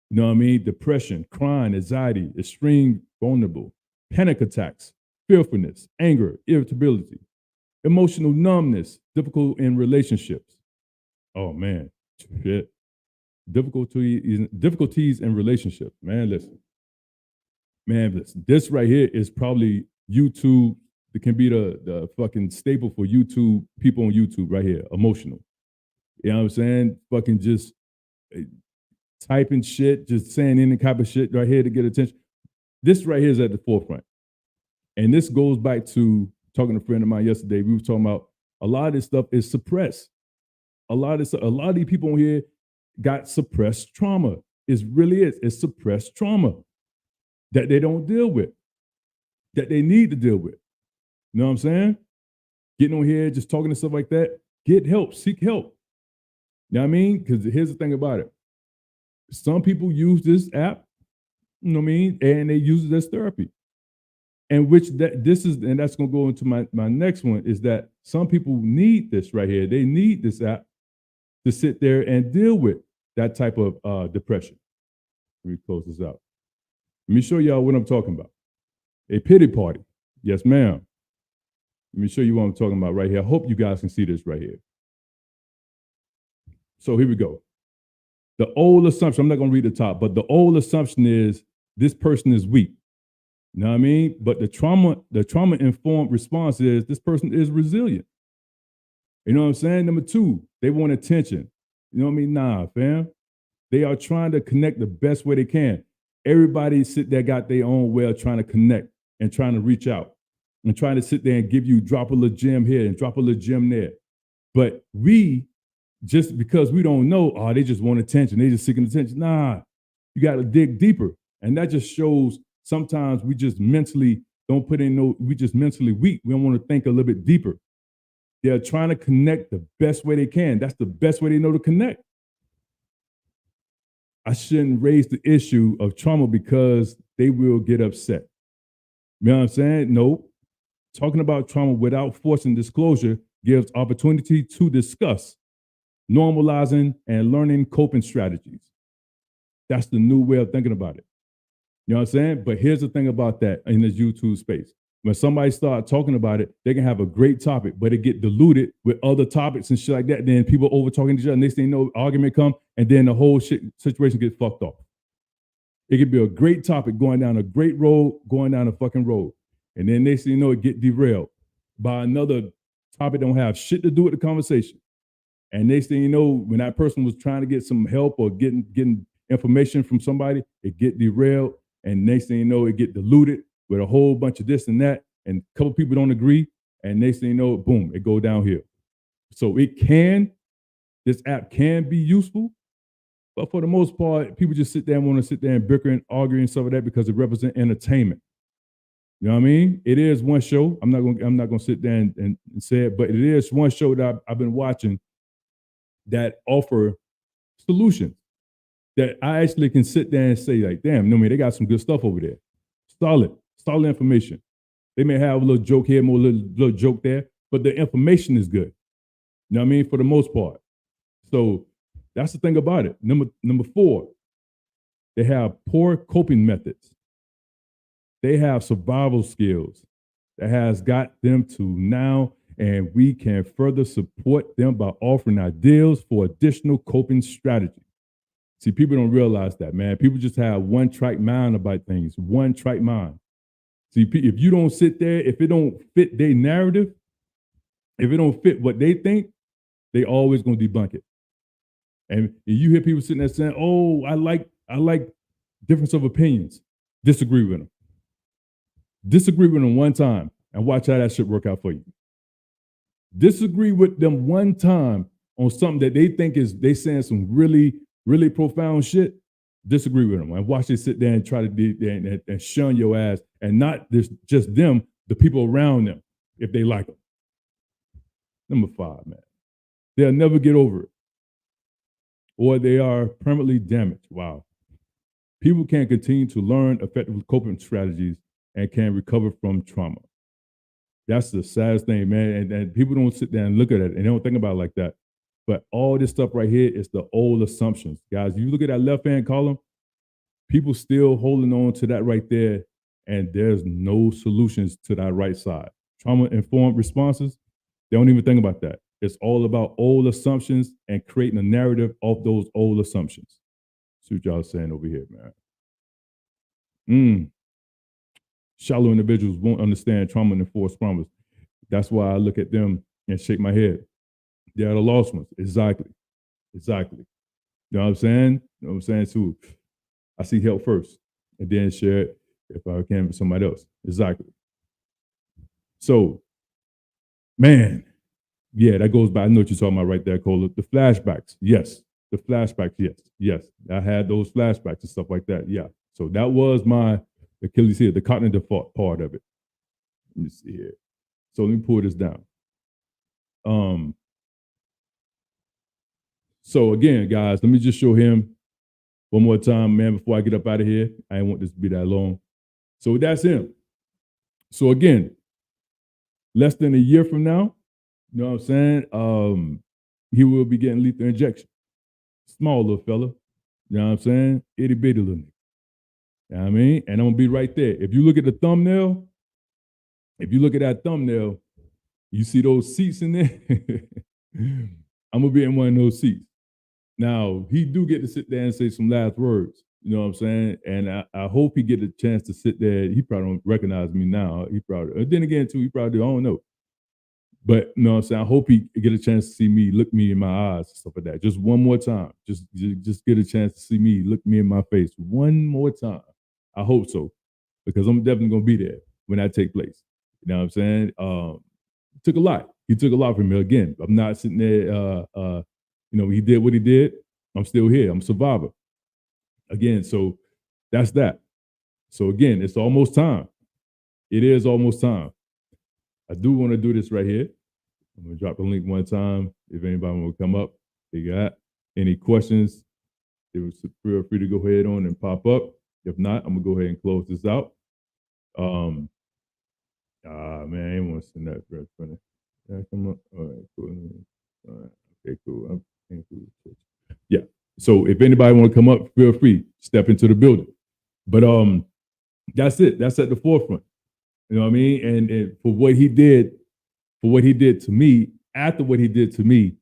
Speaker 3: know what I mean? Depression, crying, anxiety, extreme vulnerable, panic attacks, fearfulness, anger, irritability, emotional numbness, difficult in relationships. Oh man, shit. Difficulties in relationships. Man, listen. This right here is probably YouTube. It can be the fucking staple for YouTube, people on YouTube right here, emotional. You know what I'm saying? Fucking just typing shit, just saying any type of shit right here to get attention. This right here is at the forefront. And this goes back to talking to a friend of mine yesterday. We were talking about a lot of this stuff is suppressed. A lot of these people on here got suppressed trauma. It really is. It's suppressed trauma that they don't deal with, that they need to deal with. You know what I'm saying? Getting on here, just talking and stuff like that. Get help, seek help. You know what I mean? Because here's the thing about it. Some people use this app, you know what I mean? And they use it as therapy. And that's going to go into my next one, is that some people need this right here. They need this app to sit there and deal with that type of depression. Let me close this out. Let me show y'all what I'm talking about. A pity party. Yes, ma'am. Let me show you what I'm talking about right here. I hope you guys can see this right here. So here we go. The old assumption, I'm not going to read the top, but the old assumption is this person is weak. You know what I mean? But the trauma-informed response is this person is resilient. You know what I'm saying? Number 2, they want attention. You know what I mean? Nah, fam. They are trying to connect the best way they can. Everybody sit there, got their own way of trying to connect and trying to reach out and trying to sit there and give you drop a little gem here and drop a little gem there. But we, just because we don't know, they just want attention. They just seeking attention. Nah, you got to dig deeper. And that just shows sometimes we just mentally don't put in we just mentally weak. We don't want to think a little bit deeper. They're trying to connect the best way they can. That's the best way they know to connect. I shouldn't raise the issue of trauma because they will get upset. You know what I'm saying? No. Talking about trauma without forcing disclosure gives opportunity to discuss, normalizing, and learning coping strategies. That's the new way of thinking about it. You know what I'm saying? But here's the thing about that in this YouTube space. when somebody start talking about it, they can have a great topic, but it get diluted with other topics and shit like that. Then people over talking to each other, next thing you know, argument come, and then the whole shit situation gets fucked off. It could be a great topic going down a great road, going down a fucking road. And then next thing you know, it get derailed by another topic that don't have shit to do with the conversation. And next thing you know, when that person was trying to get some help or getting information from somebody, it get derailed. And next thing you know, it get diluted with a whole bunch of this and that. And a couple people don't agree. And next thing you know, boom, it go downhill. So this app can be useful. But for the most part, people just sit there and want to sit there and bicker and argue and stuff like that because it represents entertainment. You know what I mean? It is one show. I'm not gonna sit there and say it, but it is one show that I've been watching that offer solutions that I actually can sit there and say, like, damn, no, man, they got some good stuff over there. Solid information. They may have a little joke here, more little joke there, but the information is good. You know what I mean? For the most part. So that's the thing about it. Number 4, they have poor coping methods. They have survival skills that has got them to now, and we can further support them by offering ideas for additional coping strategies. See, people don't realize that, man. People just have one-track mind about things, one-track mind. See, if you don't sit there, if it don't fit their narrative, if it don't fit what they think, they always gonna debunk it. And you hear people sitting there saying, "Oh, I like difference of opinions." Disagree with them. Disagree with them one time and watch how that shit work out for you. Disagree with them one time on something that they think they saying some really, really profound shit. Disagree with them and watch they sit there and try to and shun your ass, and not just them, the people around them, if they like them. Number 5, man. They'll never get over it, or they are permanently damaged. Wow. People can continue to learn effective coping strategies and can recover from trauma. That's the saddest thing, man. And people don't sit there and look at it and they don't think about it like that. But all this stuff right here is the old assumptions. Guys, you look at that left-hand column, people still holding on to that right there, and there's no solutions to that right side. Trauma-informed responses, they don't even think about that. It's all about old assumptions and creating a narrative of those old assumptions. See what y'all saying over here, man. Shallow individuals won't understand trauma and enforced traumas. That's why I look at them and shake my head. They're the lost ones. Exactly. You know what I'm saying? You know what I'm saying? So I see help first and then share it if I can with somebody else. Exactly. So, man, yeah, that goes back. I know what you're talking about right there, Cola. The flashbacks. Yes. The flashbacks. Yes. I had those flashbacks and stuff like that. Yeah. So that was my Achilles heel, the cognitive part of it. Let me see here. So let me pull this down. So again, guys, let me just show him one more time, man, before I get up out of here. I didn't want this to be that long. So that's him. So again, less than a year from now, you know what I'm saying? He will be getting lethal injection. Small little fella, you know what I'm saying? Itty bitty little nigga. You know what I mean? And I'm gonna be right there. If you look at the thumbnail, you see those seats in there? I'm gonna be in one of those seats. Now, he do get to sit there and say some last words, you know what I'm saying? And I hope he get a chance to sit there. He probably don't recognize me now. He probably, then again, too, he probably do, I don't know. But you know what I'm saying? I hope he get a chance to see me, look me in my eyes, and stuff like that. Just one more time. Just get a chance to see me, look me in my face one more time. I hope so, because I'm definitely gonna be there when that take place. You know what I'm saying? It took a lot. He took a lot from me. Again, I'm not sitting there, he did what he did. I'm still here. I'm a survivor. Again, so that's that. So again, it's almost time. It is almost time. I do want to do this right here. I'm gonna drop the link one time. If anybody want to come up, they got any questions, feel free to go ahead on and pop up. If not, I'm gonna go ahead and close this out. Man, I didn't want to send that very funny. Come up. All right, cool. All right, okay, cool. Yeah. So if anybody want to come up, feel free, step into the building. But that's it. That's at the forefront. You know what I mean? And for what he did to me, after what he did to me,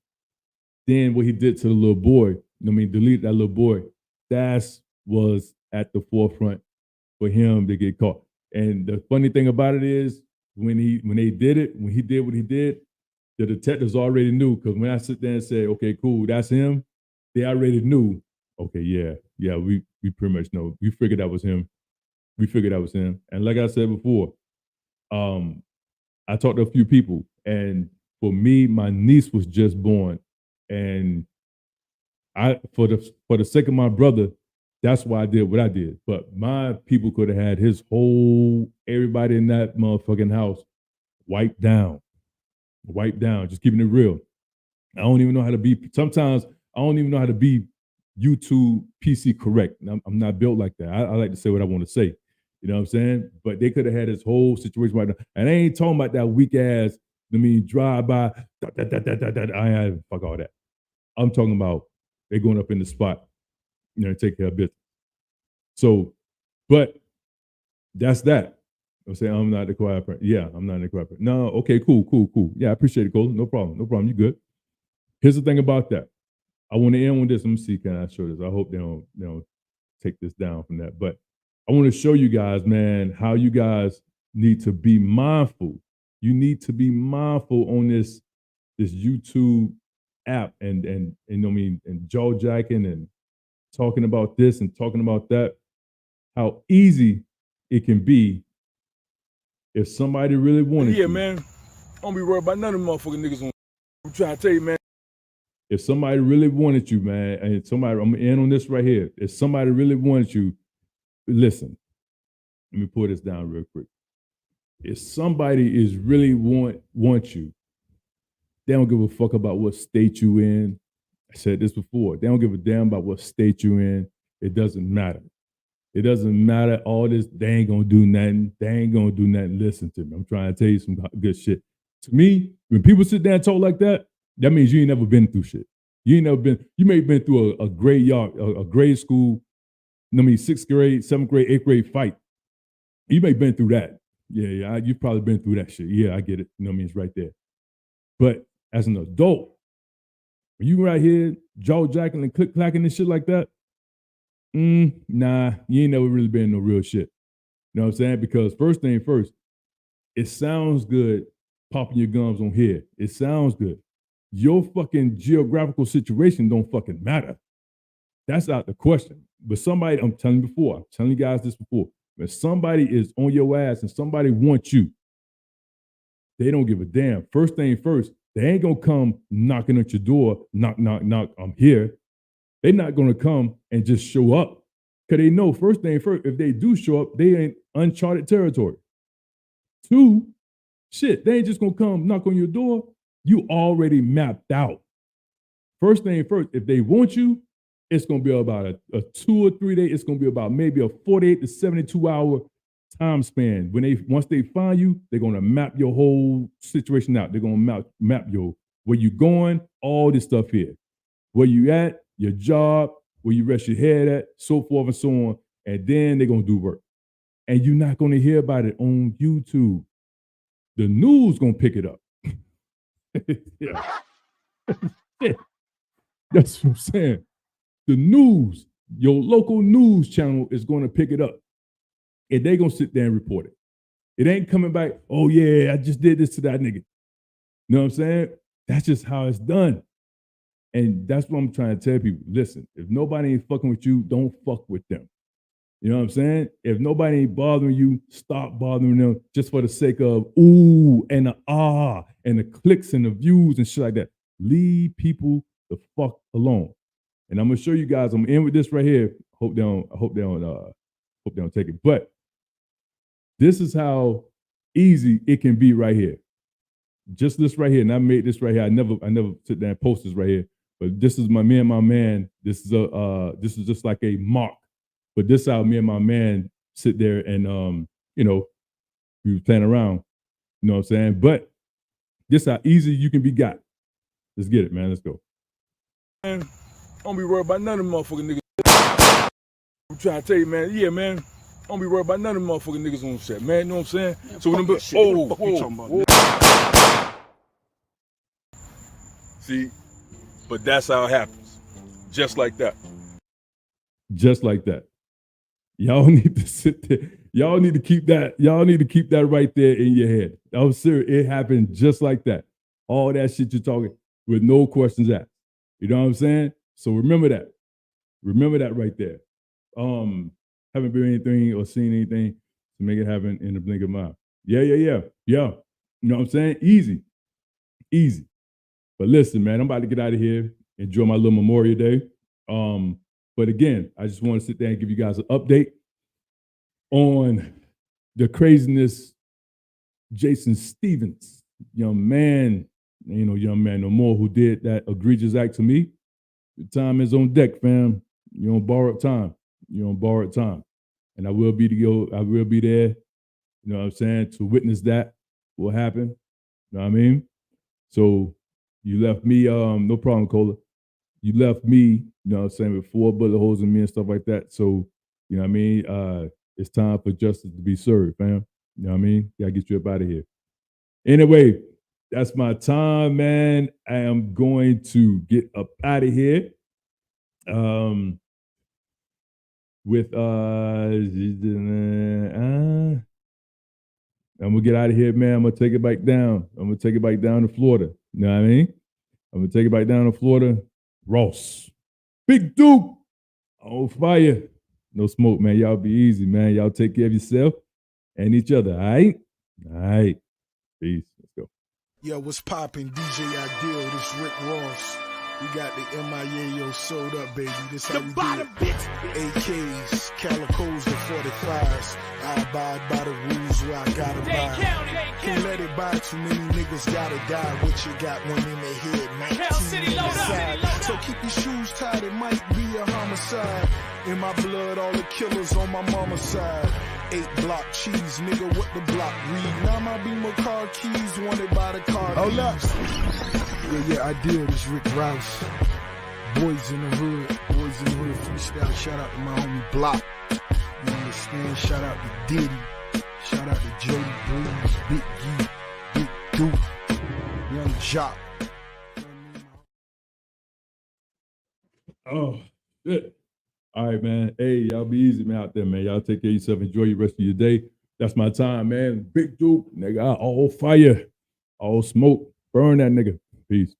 Speaker 3: then what he did to the little boy, I mean, delete that little boy, that was at the forefront for him to get caught. And the funny thing about it is when he did what he did, the detectives already knew, because when I sit there and say, okay, cool, that's him, they already knew, okay, yeah, we pretty much know. We figured that was him. And like I said before, I talked to a few people, and for me, my niece was just born, and I, for the sake of my brother, that's why I did what I did. But my people could have had everybody in that motherfucking house wiped down, just keeping it real. I don't even know how to be, sometimes I don't even know how to be YouTube PC correct. I'm not built like that. I like to say what I want to say. You know what I'm saying? But they could have had this whole situation right now. And I ain't talking about that weak ass, drive by, I ain't fuck all that. I'm talking about they going up in the spot, take care of business. So, but that's that. I'm saying I'm not the quiet person. Yeah, I'm not the quiet person. No, okay, cool. Yeah, I appreciate it, Cole. No problem. You good. Here's the thing about that. I want to end with this. Let me see, can I show this? I hope they don't take this down from that. But I want to show you guys, man, how you guys need to be mindful. You need to be mindful on this YouTube app and jaw jacking and talking about this and talking about that. How easy it can be if somebody really wanted
Speaker 4: Yeah,
Speaker 3: you.
Speaker 4: man. I don't be worried about none of them motherfucking niggas on. I'm trying to tell you, man.
Speaker 3: If somebody really wanted you, man, and I'm gonna end on this right here. If somebody really wanted you, listen, let me pull this down real quick. If somebody is really want you, they don't give a fuck about what state you in. I said this before. They don't give a damn about what state you in. It doesn't matter. It doesn't matter. All this, they ain't gonna do nothing. They ain't gonna do nothing. Listen to me. I'm trying to tell you some good shit. To me, when people sit there and talk like that, that means you ain't never been through shit. You may have been through a grade school, 6th grade, 7th grade, 8th grade fight. You may have been through that. Yeah, you've probably been through that shit. Yeah, I get it. It's right there. But as an adult, when you right here jaw jacking and click clacking and shit like that, nah, you ain't never really been no real shit. You know what I'm saying? Because first thing first, it sounds good popping your gums on here. It sounds good. Your fucking geographical situation don't fucking matter. That's out the question. But somebody, I'm telling you guys this before, when somebody is on your ass and somebody wants you, they don't give a damn. First thing first, they ain't gonna come knocking at your door, knock, I'm here. They're not gonna come and just show up. Because they know, first thing first, if they do show up, they ain't uncharted territory. 2, shit, they ain't just gonna come knock on your door. You already mapped out. First thing first, if they want you, it's gonna be about a 2 or 3 day. It's gonna be about maybe a 48 to 72 hour time span. Once they find you, they're gonna map your whole situation out. They're gonna map where you going, all this stuff here, where you at, your job, where you rest your head at, so forth and so on. And then they're gonna do work. And you're not gonna hear about it on YouTube. The news gonna pick it up. Yeah. That's what I'm saying. The news, your local news channel is going to pick it up. And they're going to sit there and report it. It ain't coming back, oh yeah, I just did this to that nigga. You know what I'm saying? That's just how it's done. And that's what I'm trying to tell people. Listen, if nobody ain't fucking with you, don't fuck with them. You know what I'm saying? If nobody ain't bothering you, stop bothering them just for the sake of ooh and the ah and the clicks and the views and shit like that. Leave people the fuck alone. And I'm gonna show you guys. I'm in with this right here. Hope they don't take it. But this is how easy it can be right here. Just this right here. And I made this right here. I never sit there and post this right here. But this is me and my man. This is just like a mock. But this is how me and my man sit there and we were playing around. You know what I'm saying? But this is how easy you can be got. Let's get it, man. Let's go.
Speaker 4: Man, I don't be worried about none of them motherfucking niggas. I'm trying to tell you, man. Yeah, man. don't be worried about none of them motherfucking niggas on set, man. You know what I'm saying? So when them See, but that's how it happens. Just like that.
Speaker 3: Just like that. Y'all need to sit there. Y'all need to keep that. Y'all need to keep that right there in your head. I'm serious. It happened just like that. All that shit you're talking with no questions asked. You know what I'm saying? So remember that. Remember that right there. Haven't been anything or seen anything to make it happen in the blink of an eye. Yeah. You know what I'm saying? Easy. But listen, man, I'm about to get out of here. Enjoy my little Memorial Day. But again, I just want to sit there and give you guys an update on the craziness. Jason Stevens, young man no more, who did that egregious act to me. The time is on deck, fam. You don't borrow time. And I will be there, you know what I'm saying, to witness that, what happened. You know what I mean? So you left me, no problem, Cola. You left me, you know what I'm saying, with 4 bullet holes in me and stuff like that. So, you know what I mean? It's time for justice to be served, fam. You know what I mean? Gotta get you up out of here. Anyway, that's my time, man. I am going to get up out of here. With I'm gonna get out of here, man. I'm gonna take it back down. I'm gonna take it back down to Florida. You know what I mean? I'm gonna take it back down to Florida. Ross, Big Duke, on fire. No smoke, man. Y'all be easy, man. Y'all take care of yourself and each other. All right. Peace. Let's go.
Speaker 11: Yo, what's poppin'? DJ Ideal. This Rick Ross. We got the MIA sold up, baby. This how we do it. AKs, Calicos, the 45s. I abide by the rules where I gotta buy. Can't let it buy. Too many niggas gotta die. What you got? One in the head, 19 in the side. So keep your shoes tied. It might be a homicide. In my blood, all the killers on my mama's side. 8-block cheese, nigga, what the block read? Now my Beamer car keys wanted by the car. Hold up. Yeah, Ideal, this Rick Rouse. Boys in the hood freestyle. Shout out to my homie Block. You understand? Shout out to Diddy. Shout out to Jody Breeze, Big G, Big Duke, Young Jock.
Speaker 3: Oh, shit. All right, man. Hey, y'all be easy, man, out there, man. Y'all take care of yourself. Enjoy the rest of your day. That's my time, man. Big Duke, nigga, all fire, all smoke. Burn that nigga. Peace.